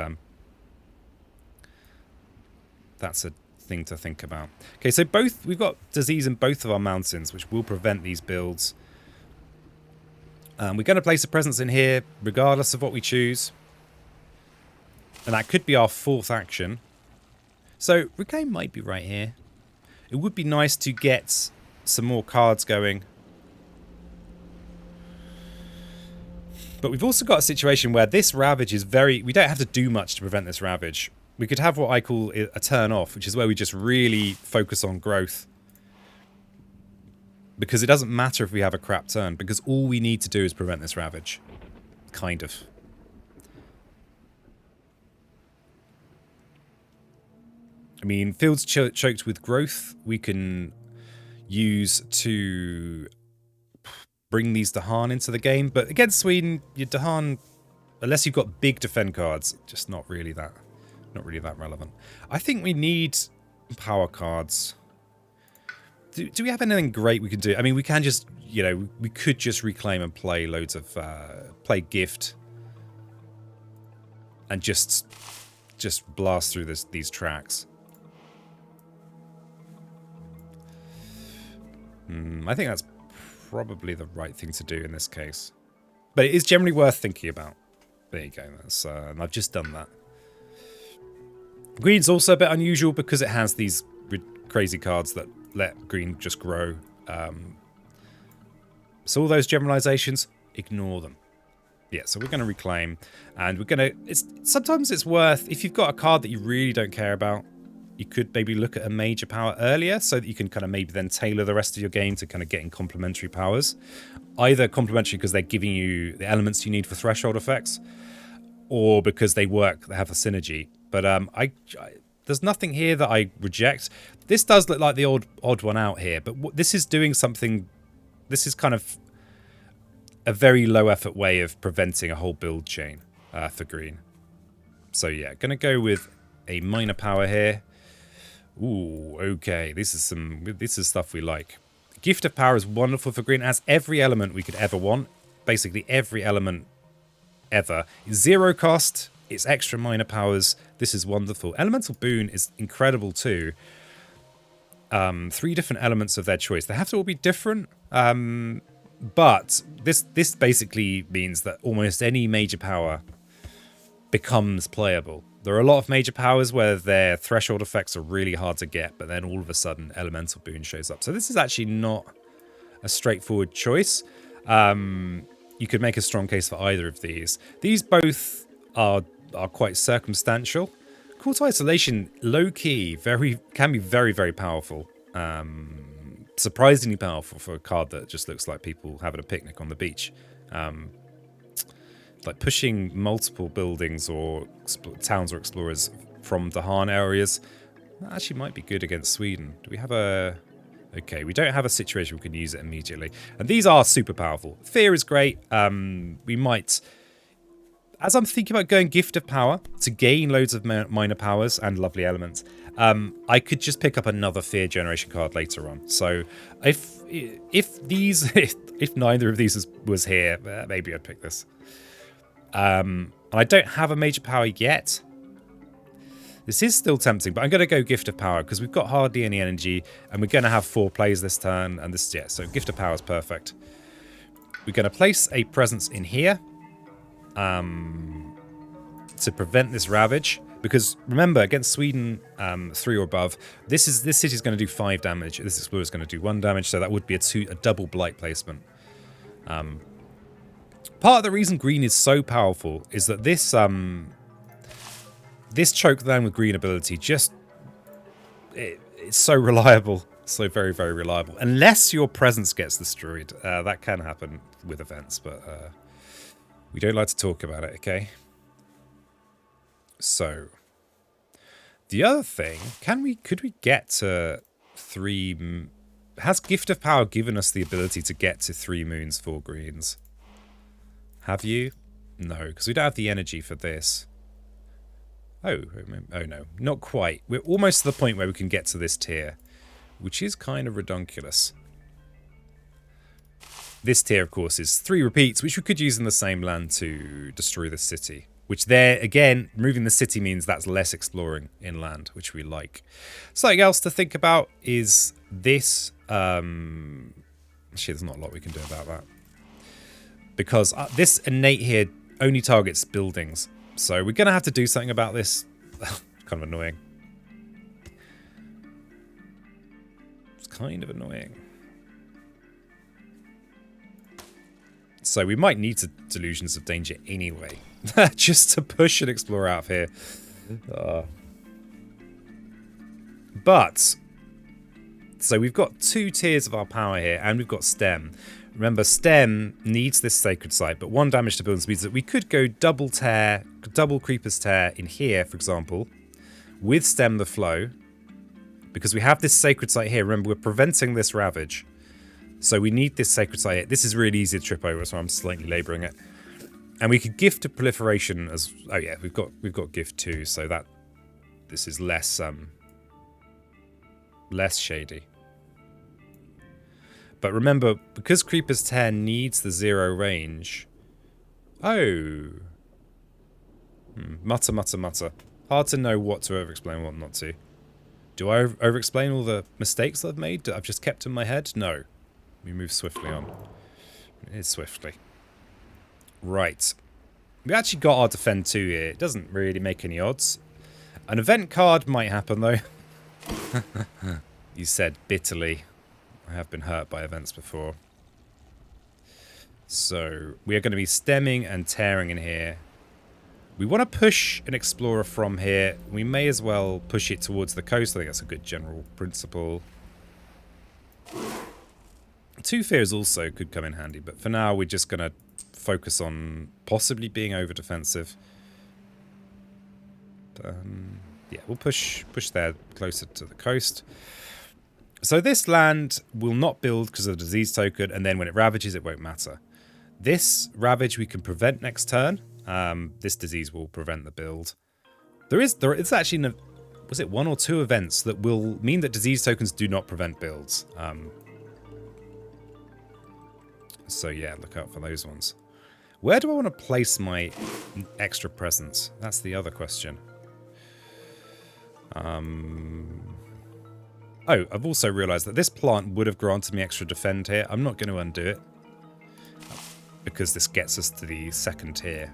[SPEAKER 1] that's a thing to think about. Okay, so we've got disease in both of our mountains, which will prevent these builds. We're going to place a presence in here, regardless of what we choose. And that could be our 4th action. So, Reclaim might be right here. It would be nice to get some more cards going. But we've also got a situation where this Ravage is we don't have to do much to prevent this Ravage. We could have what I call a turn off, which is where we just really focus on growth. Because it doesn't matter if we have a crap turn, because all we need to do is prevent this Ravage. Kind of. I mean, fields choked with growth, we can use to bring these Dahan into the game. But against Sweden, your Dahan, unless you've got big defend cards, just not really that relevant. I think we need power cards. Do we have anything great we can do? I mean, we can just, we could just Reclaim and play loads of, play Gift. And just blast through these tracks. I think that's probably the right thing to do in this case. But it is generally worth thinking about. There you go. And I've just done that. Green's also a bit unusual because it has these crazy cards that let green just grow. So all those generalizations, ignore them. Yeah, so we're going to Reclaim. And we're going to... Sometimes it's worth... If you've got a card that you really don't care about, you could maybe look at a major power earlier so that you can kind of maybe then tailor the rest of your game to kind of getting complementary powers. Either complementary because they're giving you the elements you need for threshold effects, or because they have a synergy. But there's nothing here that I reject. This does look like the odd one out here, but this is doing something... This is kind of a very low effort way of preventing a whole build chain for green. So yeah, going to go with a minor power here. Ooh, okay. This is stuff we like. Gift of Power is wonderful for green. It has every element we could ever want. Basically every element ever. 0 cost. It's extra minor powers. This is wonderful. Elemental Boon is incredible too. 3 different elements of their choice. They have to all be different. But this basically means that almost any major power becomes playable. There are a lot of major powers where their threshold effects are really hard to get, but then all of a sudden Elemental Boon shows up. So this is actually not a straightforward choice. You could make a strong case for either of these. These both are quite circumstantial. Cult Isolation, low-key, can be very, very powerful. Surprisingly powerful for a card that just looks like people having a picnic on the beach. Like pushing multiple buildings or towns or explorers from Dahan areas. That actually might be good against Sweden. Do we have a... Okay, we don't have a situation we can use it immediately. And these are super powerful. Fear is great. We might... As I'm thinking about going Gift of Power to gain loads of minor powers and lovely elements, I could just pick up another Fear generation card later on. So if neither of these was here, maybe I'd pick this. And I don't have a major power yet. This is still tempting, but I'm going to go Gift of Power because we've got hardly any energy and we're going to have 4 plays this turn. And this, yeah, so Gift of Power is perfect. We're going to place a presence in here to prevent this Ravage. Because remember, against Sweden 3 or above, this city's going to do 5 damage. This Explorer is going to do 1 damage, so that would be a double blight placement. Part of the reason green is so powerful is that this choke down with green ability it's so reliable. So very, very reliable. Unless your presence gets destroyed. That can happen with events, but we don't like to talk about it, okay? So, the other thing, could we get to 3... Has Gift of Power given us the ability to get to 3 moons, 4 greens? Have you? No, because we don't have the energy for this. Oh no, not quite. We're almost to the point where we can get to this tier, which is kind of redonkulous. This tier, of course, is 3 repeats, which we could use in the same land to destroy the city. Which there, again, moving the city means that's less exploring inland, which we like. Something else to think about is this. Actually, there's not a lot we can do about that. Because this innate here only targets buildings. So we're going to have to do something about this. Kind of annoying. It's kind of annoying. So we might need Delusions of Danger anyway. Just to push and explore out of here. But, so we've got 2 tiers of our power here, and we've got Stem. Remember, Stem needs this Sacred Site, but 1 damage to buildings means that we could go double Creeper's Tear in here, for example, with Stem the Flow, because we have this Sacred Site here. Remember, we're preventing this Ravage. So we need this Sacred Site here. This is really easy to trip over, so I'm slightly labouring it. And we could gift a proliferation as... Oh yeah, we've got gift 2, so that... This is less shady. But remember, because Creeper's Tear needs the 0 range... Oh! Mutter, mutter, mutter. Hard to know what to overexplain and what not to. Do I overexplain all the mistakes that I've made that I've just kept in my head? No. We move swiftly on. It is swiftly. Right. We actually got our Defend 2 here. It doesn't really make any odds. An event card might happen, though. You said bitterly. I have been hurt by events before. So, we are going to be stemming and tearing in here. We want to push an explorer from here. We may as well push it towards the coast. I think that's a good general principle. 2 fears also could come in handy, but for now we're just going to focus on possibly being over defensive. Yeah, we'll push there closer to the coast. So this land will not build because of the disease token, and then when it ravages, it won't matter. This ravage we can prevent next turn. This disease will prevent the build. It's actually, was it 1 or 2 events that will mean that disease tokens do not prevent builds. So yeah, look out for those ones. Where do I want to place my extra presence? That's the other question. Oh, I've also realised that this plant would have granted me extra defend here. I'm not going to undo it, because this gets us to the 2nd tier.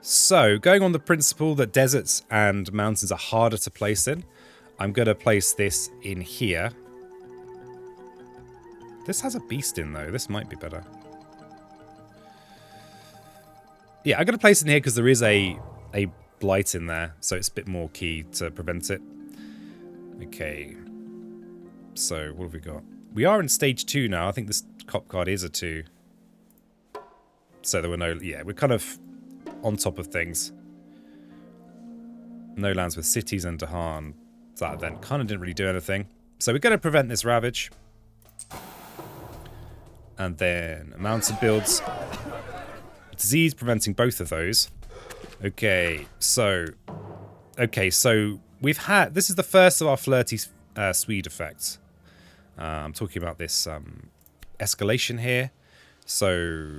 [SPEAKER 1] So, going on the principle that deserts and mountains are harder to place in, I'm going to place this in here. This has a beast in, though. This might be better. Yeah, I'm going to place it in here because there is a blight in there, so it's a bit more key to prevent it. Okay. So, what have we got? We are in stage 2 now. I think this cop card is a 2. So there were no... Yeah, we're kind of on top of things. No lands with cities and Dahan. That event kind of didn't really do anything. So we're going to prevent this ravage. And then a mountain builds. Disease preventing both of those. Okay, so we've had... This is the first of our flirty Swede effects. I'm talking about this escalation here. So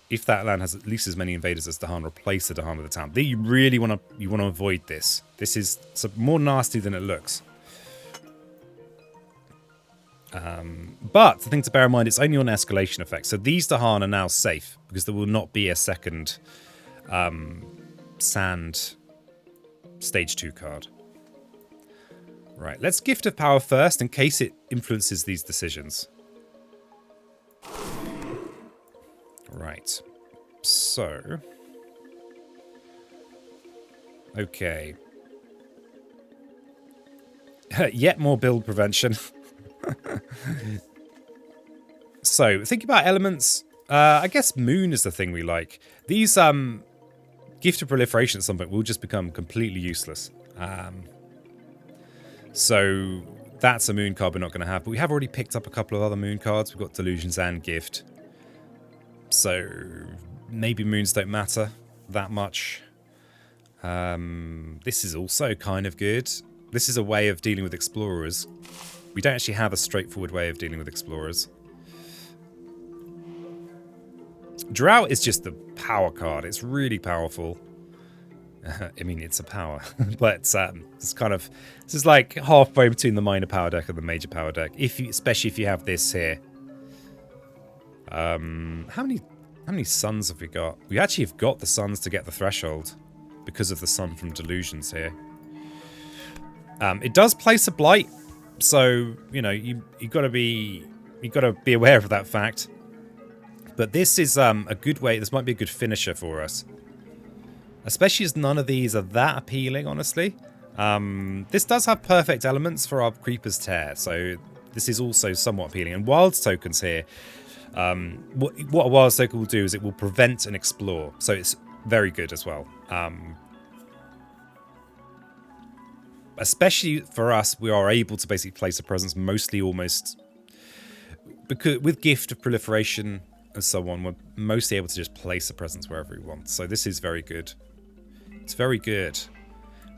[SPEAKER 1] if that land has at least as many invaders as Dahan, replace the Dahan with the town. You really want to avoid this. This is more nasty than it looks. But the thing to bear in mind, it's only on escalation effect. So these Dahan are now safe because there will not be a second sand stage 2 card. Right, let's Gift of Power first in case it influences these decisions. Right, so... Okay. Yet more build prevention. So, think about elements. I guess moon is the thing we like. These gift of proliferation at some point will just become completely useless. So that's a moon card we're not going to have. But we have already picked up a couple of other moon cards. We've got delusions and gift. So maybe moons don't matter that much. This is also kind of good. This is a way of dealing with explorers. We don't actually have a straightforward way of dealing with explorers. Drought is just the power card. It's really powerful. I mean, it's a power, but it's kind of, this is like halfway between the minor power deck and the major power deck. Especially if you have this here. How many suns have we got? We actually have got the suns to get the threshold because of the sun from delusions here. It does place a blight, so you know you got to be aware of that fact. But this is a good way. This might be a good finisher for us. Especially as none of these are that appealing, honestly. This does have perfect elements for our Creeper's Tear, so this is also somewhat appealing. And Wilds tokens here, what a Wilds token will do is it will prevent and explore, so it's very good as well. Especially for us, we are able to basically place a presence mostly almost... because with Gift of Proliferation and so on, we're mostly able to just place a presence wherever we want. So this is very good. It's very good.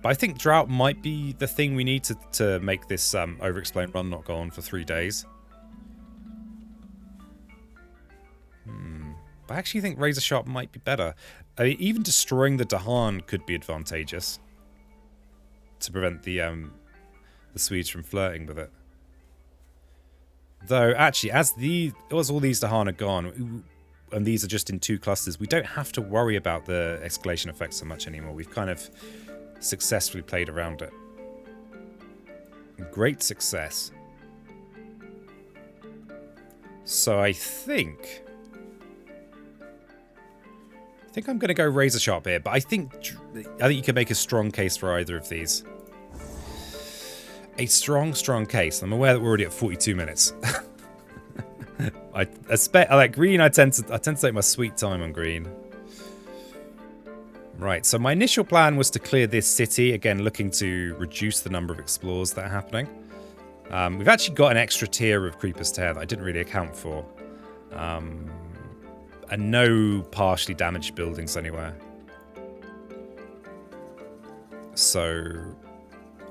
[SPEAKER 1] But I think Drought might be the thing we need to make this Overexplain run not go on for 3 days. But I actually think Razor Sharp might be better. I mean, even destroying the Dahan could be advantageous to prevent the Swedes from flirting with it. Though, actually, as all these Dahan are gone, and these are just in 2 clusters, we don't have to worry about the escalation effect so much anymore. We've kind of successfully played around it. Great success. So I think I'm going to go Razor Sharp here, but I think you can make a strong case for either of these. A strong case. I'm aware that we're already at 42 minutes. I like green. I tend to take my sweet time on green. Right. So my initial plan was to clear this city again, looking to reduce the number of explorers that are happening. We've actually got an extra tier of Creeper's Tear that I didn't really account for, and no partially damaged buildings anywhere. So.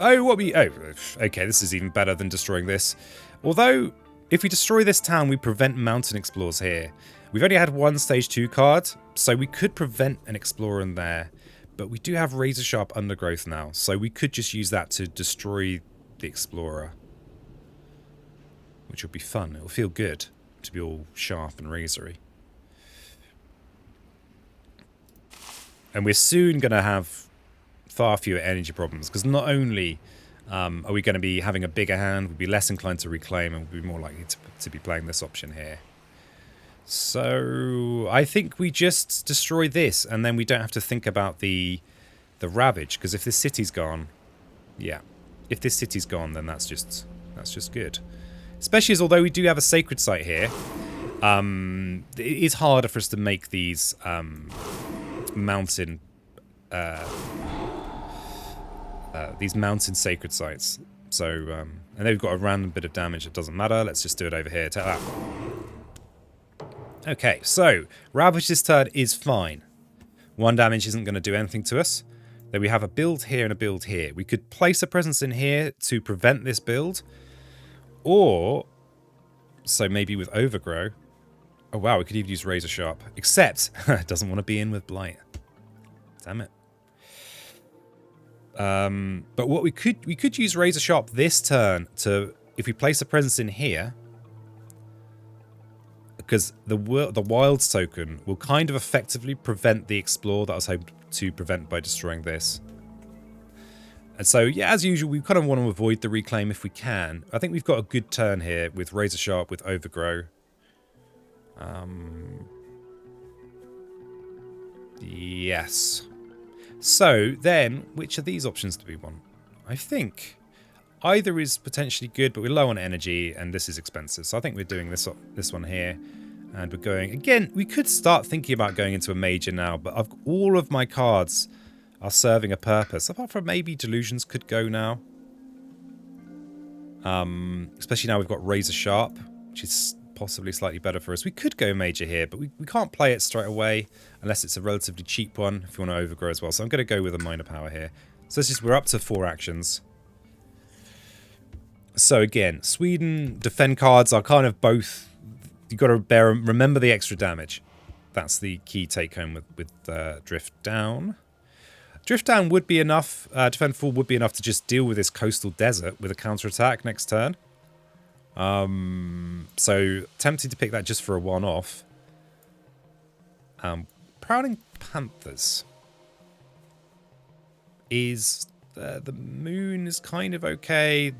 [SPEAKER 1] Okay, this is even better than destroying this. Although, if we destroy this town, we prevent mountain explorers here. We've only had 1 stage 2 card, so we could prevent an explorer in there. But we do have Razor Sharp Undergrowth now, so we could just use that to destroy the explorer. Which will be fun. It'll feel good to be all sharp and razory. And we're soon going to have far fewer energy problems, because not only are we going to be having a bigger hand, we'll be less inclined to reclaim, and we'll be more likely to be playing this option here. So I think we just destroy this, and then we don't have to think about the ravage, because if this city's gone, yeah, if this city's gone, then that's just good. Especially as although we do have a sacred site here, it is harder for us to make these mountain sacred sites. So, and they've got a random bit of damage. It doesn't matter. Let's just do it over here. Take that. Okay, so Ravage this turn is fine. 1 damage isn't going to do anything to us. Then we have a build here and a build here. We could place a presence in here to prevent this build. Or, so maybe with Overgrow. Oh wow, we could even use Razor Sharp. Except, it doesn't want to be in with Blight. Damn it. But what we could use Razor Sharp this turn to, if we place a presence in here, because the Wilds token will kind of effectively prevent the Explore that I was hoping to prevent by destroying this. And so, yeah, as usual, we kind of want to avoid the reclaim if we can. I think we've got a good turn here with Razor Sharp, with Overgrow. Yes. So, then, which of these options do we want? I think either is potentially good, but we're low on energy, and this is expensive. So I think we're doing this one here. And we're going... Again, we could start thinking about going into a major now, but all of my cards are serving a purpose. Apart from maybe Delusions could go now. Especially now we've got Razor Sharp, which is possibly slightly better for us. We could go major here, but we can't play it straight away unless it's a relatively cheap one if you want to overgrow as well. So I'm going to go with a minor power here. So we're up to 4 actions. So again, Sweden defend cards are kind of both. You've got to remember the extra damage. That's the key take home with Drift Down. Drift Down would be enough. Defend 4 would be enough to just deal with this coastal desert with a counterattack next turn. So tempted to pick that just for a one-off. Prowling Panthers is the moon is kind of okay.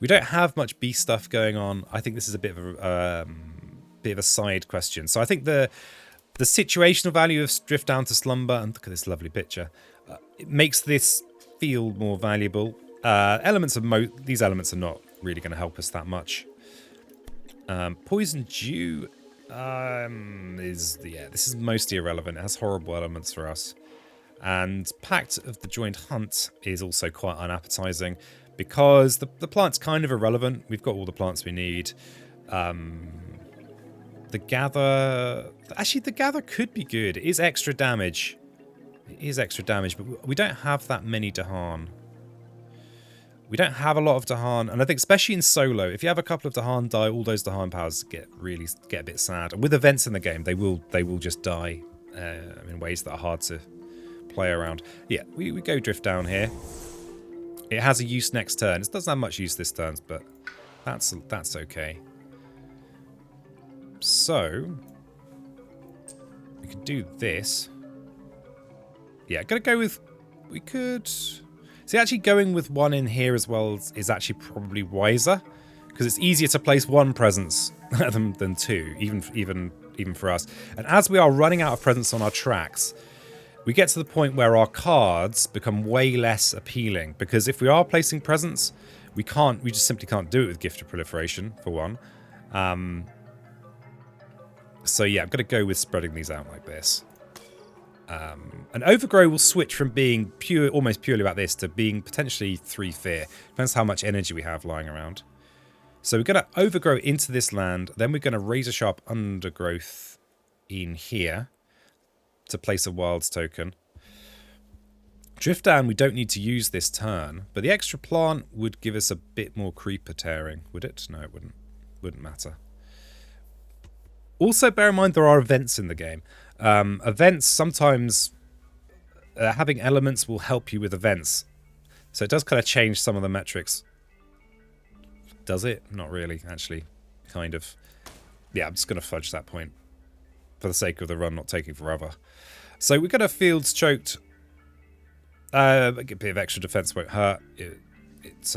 [SPEAKER 1] We don't have much beast stuff going on. I think this is a bit of a side question. So I think the situational value of Drift Down to Slumber, and look at this lovely picture, it makes this feel more valuable. These elements are not really going to help us that much. Poison Dew this is mostly irrelevant. It has horrible elements for us. And Pact of the Joined Hunt is also quite unappetizing because the plant's kind of irrelevant. We've got all the plants we need. The Gather... Actually, the Gather could be good. It is extra damage. But we don't have that many Dahan. We don't have a lot of Dahan, and I think especially in solo, if you have a couple of Dahan die, all those Dahan powers get a bit sad. And with events in the game, they will just die in ways that are hard to play around. Yeah, we go Drift Down here. It has a use next turn. It doesn't have much use this turn, but that's okay. So we could do this. Yeah, gotta go with... We could... See, actually going with one in here as well is actually probably wiser, because it's easier to place one presence than two, even for us. And as we are running out of presence on our tracks, we get to the point where our cards become way less appealing, because if we are placing presence, we just simply can't do it with Gift of Proliferation, for one. So yeah, I'm going to go with spreading these out like this. And Overgrow will switch from being almost purely about this to being potentially 3 fear. Depends how much energy we have lying around. So we're going to Overgrow into this land. Then we're going to Razor Sharp Undergrowth in here to place a Wilds token. Drift Down we don't need to use this turn, but the extra plant would give us a bit more creeper tearing, would it? No, it wouldn't. Wouldn't matter. Also, bear in mind there are events in the game. Events sometimes... having elements will help you with events. So it does kind of change some of the metrics. Does it? Not really, actually. Kind of. Yeah, I'm just going to fudge that point. For the sake of the run not taking forever. So we're going to Fields Choked. A bit of extra defense won't hurt. It's...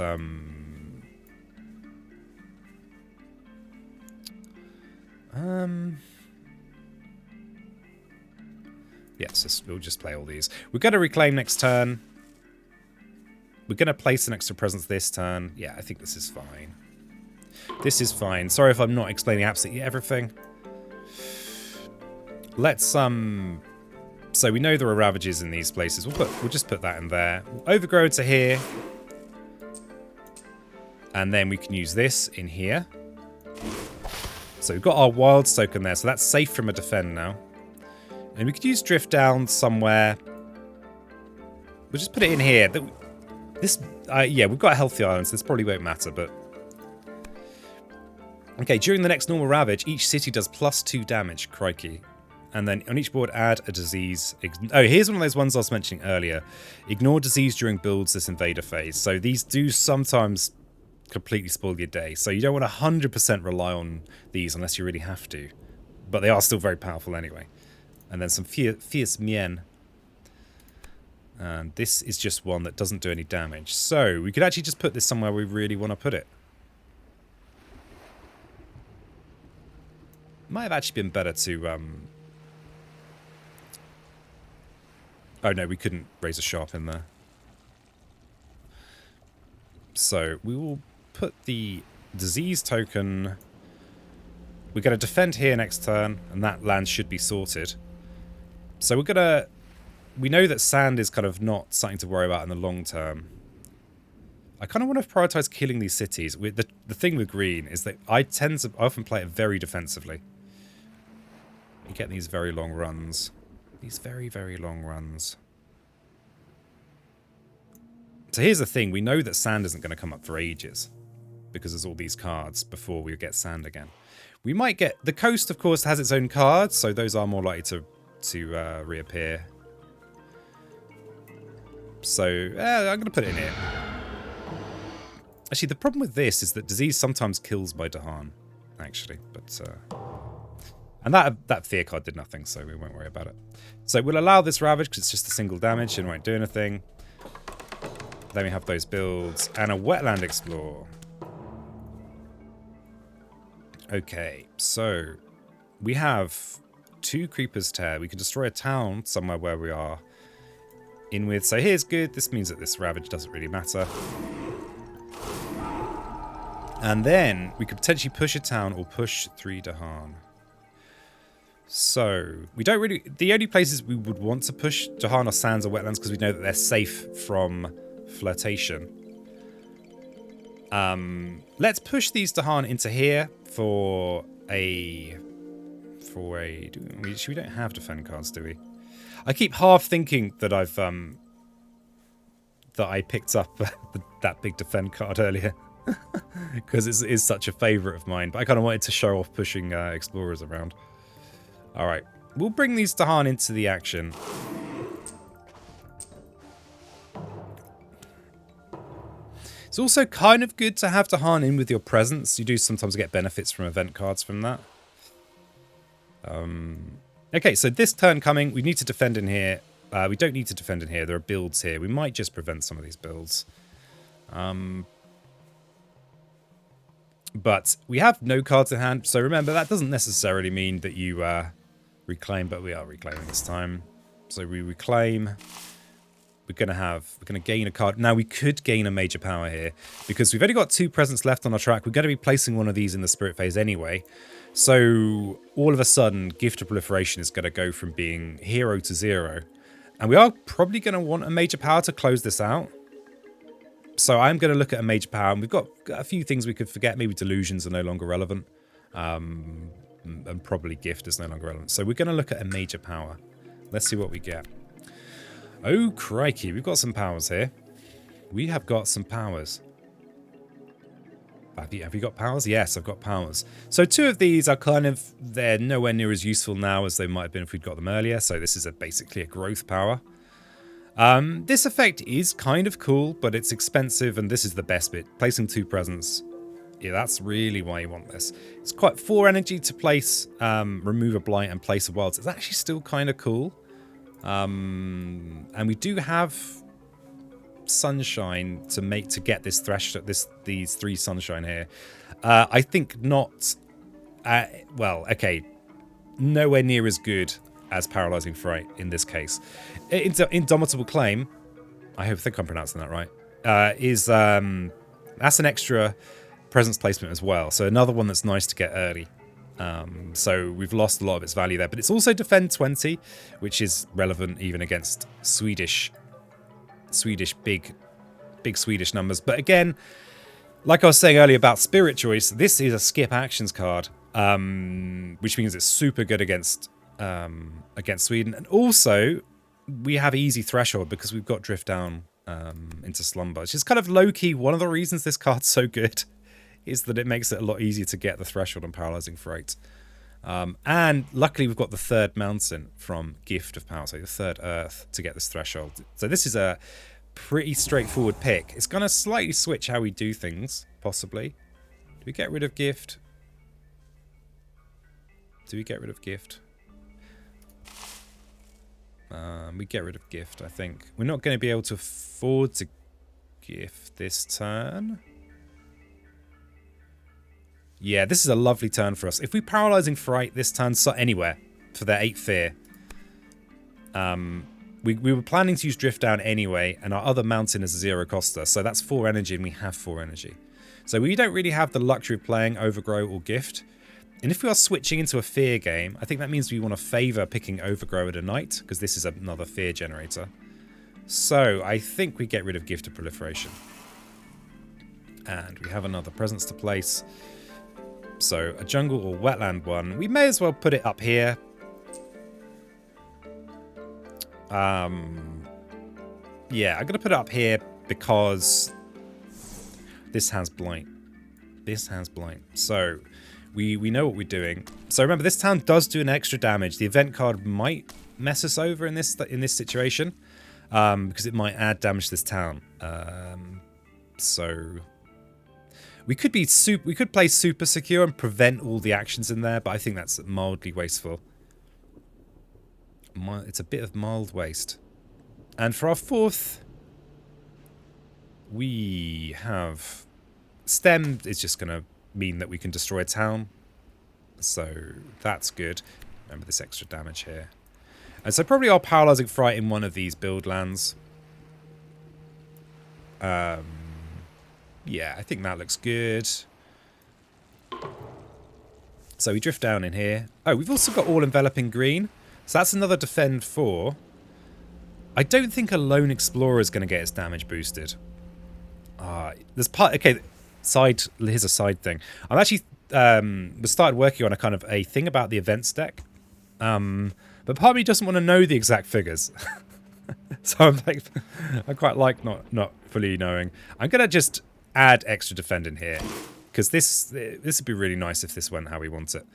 [SPEAKER 1] Yes, we'll just play all these. We're going to Reclaim next turn. We're going to place an extra presence this turn. Yeah, I think this is fine. This is fine. Sorry if I'm not explaining absolutely everything. Let's, So we know there are Ravages in these places. We'll just put that in there. We'll Overgrow to here. And then we can use this in here. So we've got our Wilds token there. So that's safe from a defend now. And we could use Drift Down somewhere. We'll just put it in here. Yeah, we've got a healthy island, so this probably won't matter, but... Okay, during the next normal Ravage, each city does +2 damage. Crikey. And then on each board, add a disease. Oh, here's one of those ones I was mentioning earlier. Ignore disease during builds this invader phase. So these do sometimes completely spoil your day. So you don't want to 100% rely on these unless you really have to. But they are still very powerful anyway. And then some Fierce Mien. And this is just one that doesn't do any damage. So we could actually just put this somewhere we really want to put it. Might have actually been better to... Oh no, we couldn't raise a sharp in there. So we will put the disease token. We're going to defend here next turn, and that land should be sorted. So we're going to... We know that sand is kind of not something to worry about in the long term. I kind of want to prioritize killing these cities. The thing with green is that I often play it very defensively. You get these very long runs. These very, very long runs. So here's the thing. We know that sand isn't going to come up for ages because there's all these cards before we get sand again. We might get... The coast, of course, has its own cards, so those are more likely to reappear. So, I'm going to put it in here. Actually, the problem with this is that disease sometimes kills by Dahan, actually. But and that fear card did nothing, so we won't worry about it. So we'll allow this ravage because it's just a single damage and won't do anything. Then we have those builds and a wetland explore. Okay, so we have 2 creepers tear. We can destroy a town somewhere where we are in with. So here's good. This means that this ravage doesn't really matter. And then we could potentially push a town or push 3 Dahan. So we don't really... The only places we would want to push Dahan are sands or wetlands because we know that they're safe from flirtation. Let's push these Dahan into here for a... We don't have defend cards, do we? I keep half thinking that I've... that I picked up that big defend card earlier. Because it is such a favourite of mine. But I kind of wanted to show off pushing explorers around. Alright. We'll bring these Dahan into the action. It's also kind of good to have Dahan in with your presence. You do sometimes get benefits from event cards from that. Okay, so this turn coming, we need to defend in here. We don't need to defend in here. There are builds here. We might just prevent some of these builds. But we have no cards in hand. So remember, that doesn't necessarily mean that you reclaim, but we are reclaiming this time. So we reclaim. We're going to gain a card. Now, we could gain a major power here because we've only got 2 presents left on our track. We're going to be placing one of these in the spirit phase anyway. So all of a sudden, Gift of Proliferation is going to go from being hero to 0. And we are probably going to want a major power to close this out. So I'm going to look at a major power. And we've got a few things we could forget. Maybe delusions are no longer relevant. And probably gift is no longer relevant. So we're going to look at a major power. Let's see what we get. Oh, crikey. We've got some powers here. We have got some powers. Have you got powers? Yes, I've got powers. So 2 of these are kind of... They're nowhere near as useful now as they might have been if we'd got them earlier. So this is basically a growth power. This effect is kind of cool, but it's expensive, and this is the best bit. Placing 2 presents. Yeah, that's really why you want this. It's quite 4 energy to place, remove a blight and place a wild. It's actually still kind of cool. And we do have sunshine to get this threshold, these 3 sunshine here. I think not. Well, okay, nowhere near as good as Paralyzing Fright in this case. Indomitable Claim, I think I'm pronouncing that right, is that's an extra presence placement as well. So another one that's nice to get early. So we've lost a lot of its value there, but it's also Defend 20, which is relevant even against Swedish big Swedish numbers. But again, like I was saying earlier about Spirit Choice, this is a skip actions card, which means it's super good against Sweden. And also, we have easy threshold because we've got Drift Down into Slumber, which is kind of low-key. One of the reasons this card's so good is that it makes it a lot easier to get the threshold on Paralyzing Fright. And luckily, we've got the 3rd mountain from Gift of Power, so the 3rd Earth to get this threshold. So this is a pretty straightforward pick. It's going to slightly switch how we do things, possibly. Do we get rid of Gift? Do we get rid of Gift? We get rid of Gift, I think. We're not going to be able to afford to gift this turn. Yeah, this is a lovely turn for us. If we Paralyzing Fright this turn anywhere for their 8 fear, We were planning to use drift down anyway, and our other mountain is 0 coster, so that's 4 energy, and we have 4 energy. So we don't really have the luxury of playing Overgrow or Gift. And if we are switching into a fear game, I think that means we want to favour picking Overgrow at a night, because this is another fear generator. So I think we get rid of Gift of Proliferation. And we have another presence to place. So a jungle or wetland one. We may as well put it up here. Yeah, I'm going to put it up here because this has blight. This has blight. So we know what we're doing. So remember, this town does do an extra damage. The event card might mess us over in this situation because it might add damage to this town. So we could play super secure and prevent all the actions in there, but I think that's mildly wasteful. It's a bit of mild waste. And for our 4th, we have stem is just going to mean that we can destroy a town. So that's good. Remember this extra damage here. And so probably our Paralyzing Fright in one of these build lands. Yeah, I think that looks good. So we drift down in here. Oh, we've also got All Enveloping Green. So that's another defend 4. I don't think a lone explorer is going to get its damage boosted. There's part. Okay, here's a side thing. I'm actually started working on a kind of a thing about the events deck, but part of me doesn't want to know the exact figures. So I'm like, I quite like not fully knowing. I'm gonna just add extra defend in here because this would be really nice if this went how we want it.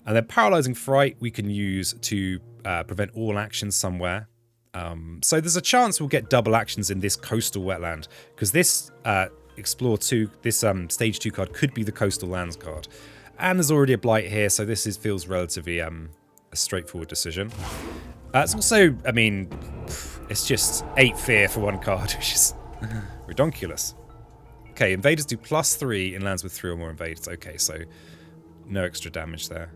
[SPEAKER 1] And then Paralyzing Fright we can use to prevent all actions somewhere. So there's a chance we'll get double actions in this coastal wetland because this Explore 2, this Stage 2 card could be the Coastal Lands card. And there's already a Blight here, so this feels relatively a straightforward decision. It's also, I mean, it's just 8 fear for one card, which is redonkulous. Okay, invaders do +3 in lands with 3 or more invaders. Okay, so no extra damage there.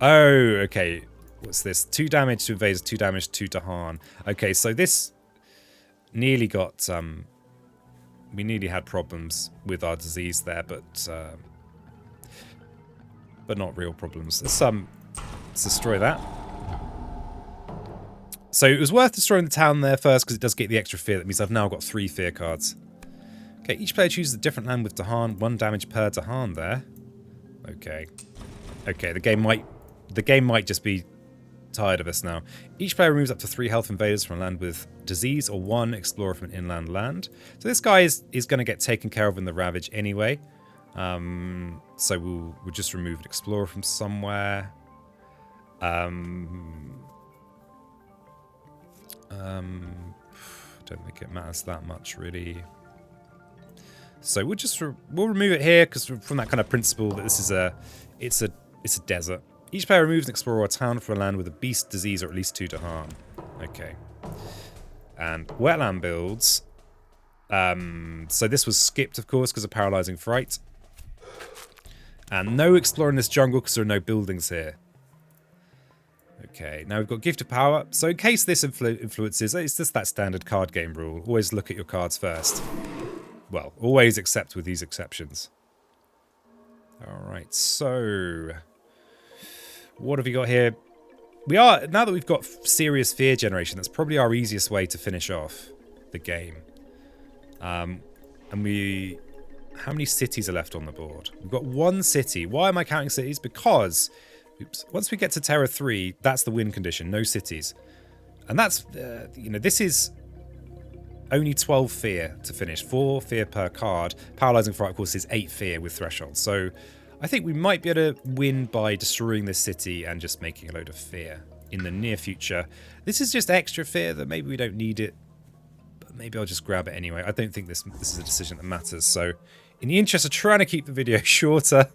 [SPEAKER 1] Oh, okay. What's this? 2 damage to invaders, 2 damage to Dahan. Okay, so this nearly got we nearly had problems with our disease there, but not real problems. Let's destroy that. So it was worth destroying the town there first because it does get the extra fear. That means I've now got 3 fear cards. Okay, each player chooses a different land with Dahan. 1 damage per Dahan there. Okay. Okay, the game might just be tired of us now. Each player removes up to 3 health invaders from a land with disease or 1 explorer from an inland land. So this guy is going to get taken care of in the Ravage anyway. So we'll just remove an explorer from somewhere. Don't think it matters that much really. So we'll remove it here because from that kind of principle that this is it's a desert. Each player removes an explorer or a town from a land with a beast, disease, or at least 2 Dahan. Okay. And wetland builds. So this was skipped, of course, because of Paralyzing Fright. And no exploring this jungle because there are no buildings here. Okay, now we've got Gift of Power. So in case this influences, it's just that standard card game rule. Always look at your cards first. Well, always except with these exceptions. Alright, so what have we got here? Now that we've got serious fear generation, that's probably our easiest way to finish off the game. And how many cities are left on the board? We've got 1 city. Why am I counting cities? Because, once we get to Terror 3, that's the win condition, no cities. And that's, this is only 12 fear to finish, 4 fear per card. Paralyzing Fright, of course, is 8 fear with Threshold. So I think we might be able to win by destroying this city and just making a load of fear in the near future. This is just extra fear that maybe we don't need it, but maybe I'll just grab it anyway. I don't think this is a decision that matters. So in the interest of trying to keep the video shorter,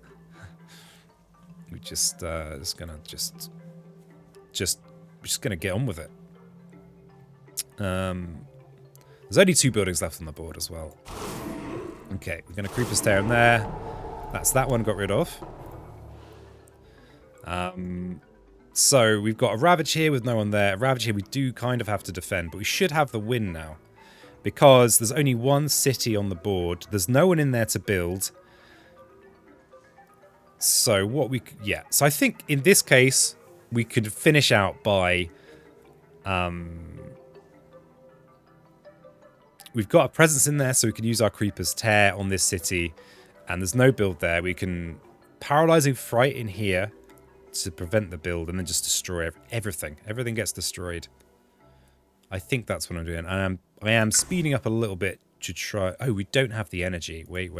[SPEAKER 1] we're just gonna get on with it. There's only 2 buildings left on the board as well. Okay, we're gonna Creeper's Tear in there. That's that one got rid of. So we've got a Ravage here with no one there. A Ravage here we do kind of have to defend, but we should have the win now. Because there's only one city on the board. There's no one in there to build. So what we... Yeah. So I think in this case, we could finish out by... we've got a presence in there, so we can use our Creeper's Tear on this city. And there's no build there. We can... Paralyzing Fright in here to prevent the build and then just destroy everything. Everything gets destroyed. I think that's what I'm doing. I am speeding up a little bit to try... Oh, we don't have the energy. Wait.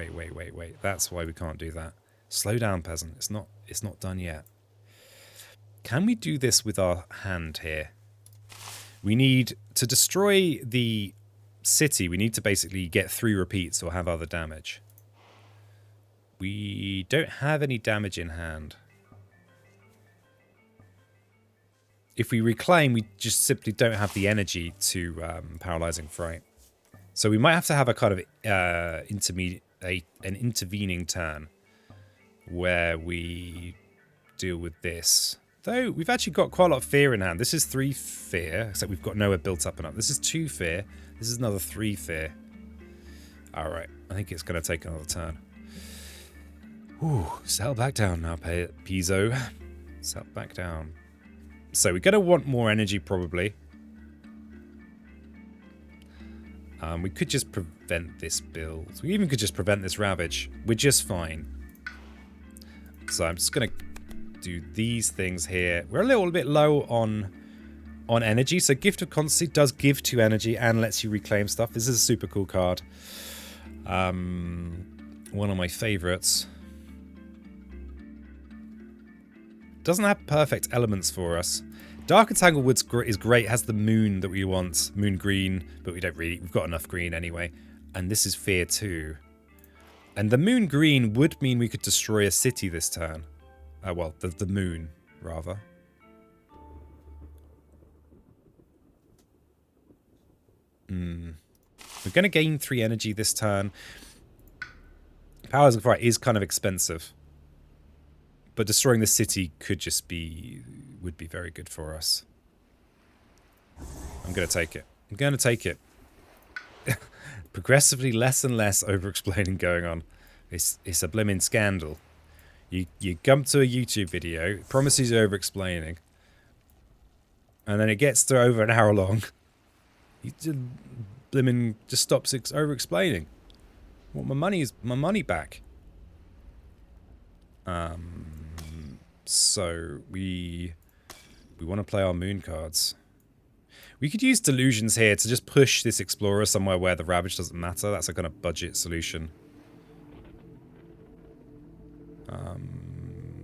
[SPEAKER 1] That's why we can't do that. Slow down, peasant. It's not done yet. Can we do this with our hand here? We need to destroy the city. We need to basically get 3 repeats or have other damage. We don't have any damage in hand. If we reclaim, we just simply don't have the energy to Paralyzing Fright. So we might have to have a kind of an intervening turn where we deal with this. Though we've actually got quite a lot of fear in hand. This is 3 fear, except we've got nowhere built up enough. This is 2 fear. This is another 3 fear. Alright, I think it's going to take another turn. Ooh, settle back down now, Pizzo. Settle back down. So we're going to want more energy, probably. We could just prevent this build. We even could just prevent this Ravage. We're just fine. So I'm just going to do these things here. We're a little bit low on energy. So Gift of Constancy does give 2 energy and lets you reclaim stuff. This is a super cool card. One of my favorites. Doesn't have perfect elements for us. Dark Entanglewood is great. Has the moon that we want. Moon green. But we don't really... We've got enough green anyway. And this is Fear 2. And the moon green would mean we could destroy a city this turn. Well, the moon, rather. We're going to gain 3 energy this turn. Powers of Fright is kind of expensive. But destroying the city would be very good for us. I'm going to take it. I'm going to take it. Progressively less and less over-explaining going on. It's a blimmin' scandal. You come to a YouTube video, it promises you over-explaining, and then it gets to over an hour long. You blimmin' just stops over-explaining. Want my money back. So we want to play our moon cards. We could use Delusions here to just push this Explorer somewhere where the Ravage doesn't matter. That's a kind of budget solution.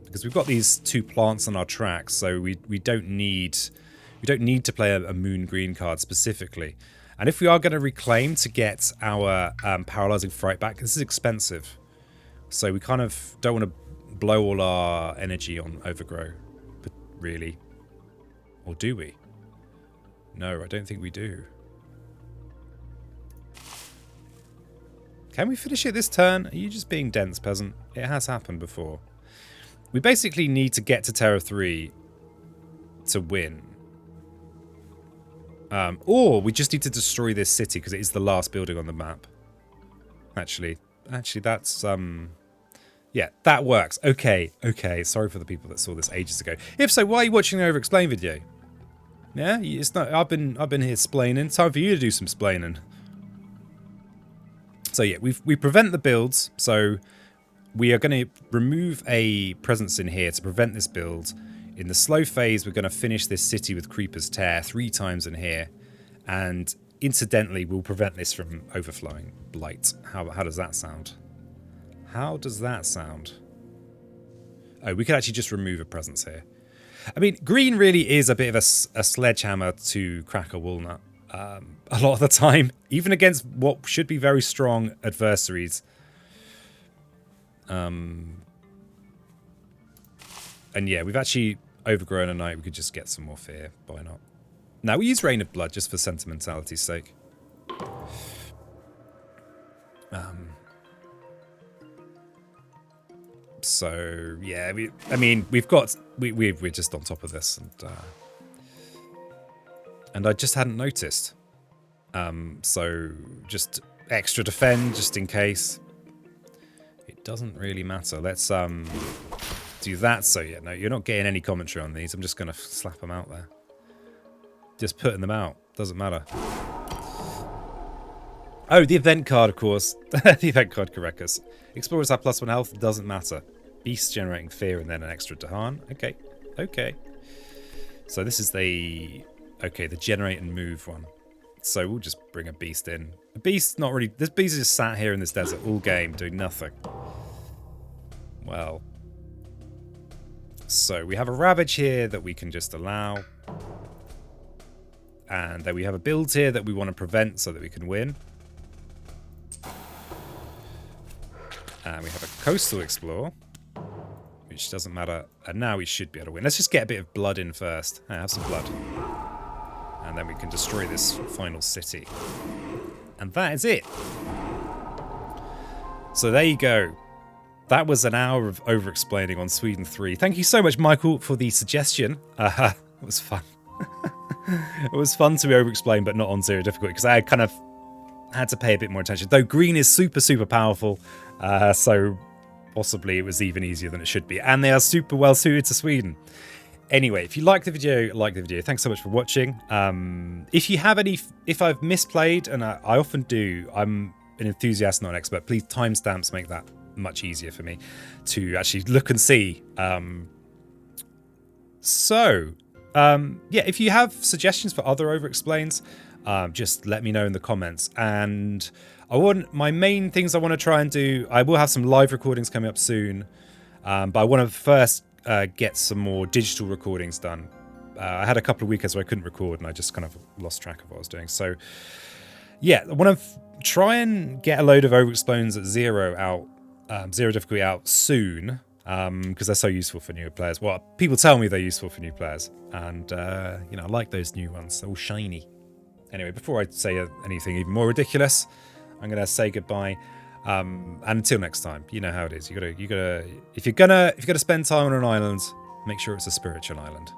[SPEAKER 1] Because we've got these 2 plants on our tracks, so we don't need to play a moon green card specifically. And if we are going to reclaim to get our Paralyzing Fright back, this is expensive. So we kind of don't want to blow all our energy on Overgrow, but really. Or do we? No, I don't think we do. Can we finish it this turn? Are you just being dense, peasant? It has happened before. We basically need to get to Terra 3 to win. Or we just need to destroy this city because it is the last building on the map. Actually that's... yeah, that works. Okay. Sorry for the people that saw this ages ago. If so, why are you watching the Overexplain video? Yeah, it's not. I've been here splaining. Time for you to do some splaining. So yeah, we prevent the builds. So we are going to remove a presence in here to prevent this build. In the slow phase, we're going to finish this city with Creeper's Tear 3 times in here, and incidentally, we'll prevent this from overflowing Blight. How does that sound? How does that sound? Oh, we could actually just remove a presence here. I mean, green really is a bit of a sledgehammer to crack a walnut. A lot of the time, even against what should be very strong adversaries. And yeah, we've actually overgrown a night. We could just get some more fear. Why not? Now, we use Rain of Blood just for sentimentality's sake. So yeah, I mean we're just on top of this, and I just hadn't noticed. So just extra defend just in case. It doesn't really matter. Let's do that. So yeah, no, you're not getting any commentary on these. I'm just gonna slap them out there. Just putting them out. Doesn't matter. Oh, the event card, of course. The event card, Karekas. Explorers have +1 health. Doesn't matter. Beasts generating fear and then an extra Dahan. Okay. Okay. So this is the generate and move one. So we'll just bring a beast in. A beast, not really. This beast is just sat here in this desert all game doing nothing. Well. So we have a ravage here that we can just allow. And then we have a build here that we want to prevent so that we can win. And we have a coastal explore, which doesn't matter. And now we should be able to win. Let's just get a bit of blood in first. Have some blood. And then we can destroy this final city. And that is it. So there you go. That was an hour of over-explaining on Sweden 3. Thank you so much, Michael, for the suggestion. It was fun. It was fun to over-explain, but not on zero difficulty, because I kind of had to pay a bit more attention. Though green is super, super powerful, so possibly it was even easier than it should be. And they are super well suited to Sweden. Anyway, if you like the video, like the video. Thanks so much for watching. If you have any, if I've misplayed, and I often do, I'm an enthusiast, not an expert. Please timestamps make that much easier for me to actually look and see. Yeah, if you have suggestions for other over-explains, just let me know in the comments. And my main things I want to try and do, I will have some live recordings coming up soon, but I want to first get some more digital recordings done. I had a couple of weekends where I couldn't record and I just kind of lost track of what I was doing. So yeah, I want to try and get a load of over-explains at zero difficulty out soon, because they're so useful for newer players. Well, people tell me they're useful for new players, and you know, I like those new ones. They're all shiny. Anyway, before I say anything even more ridiculous, I'm gonna say goodbye. And until next time, you know how it is. You gotta if you're gonna spend time on an island, make sure it's a spiritual island.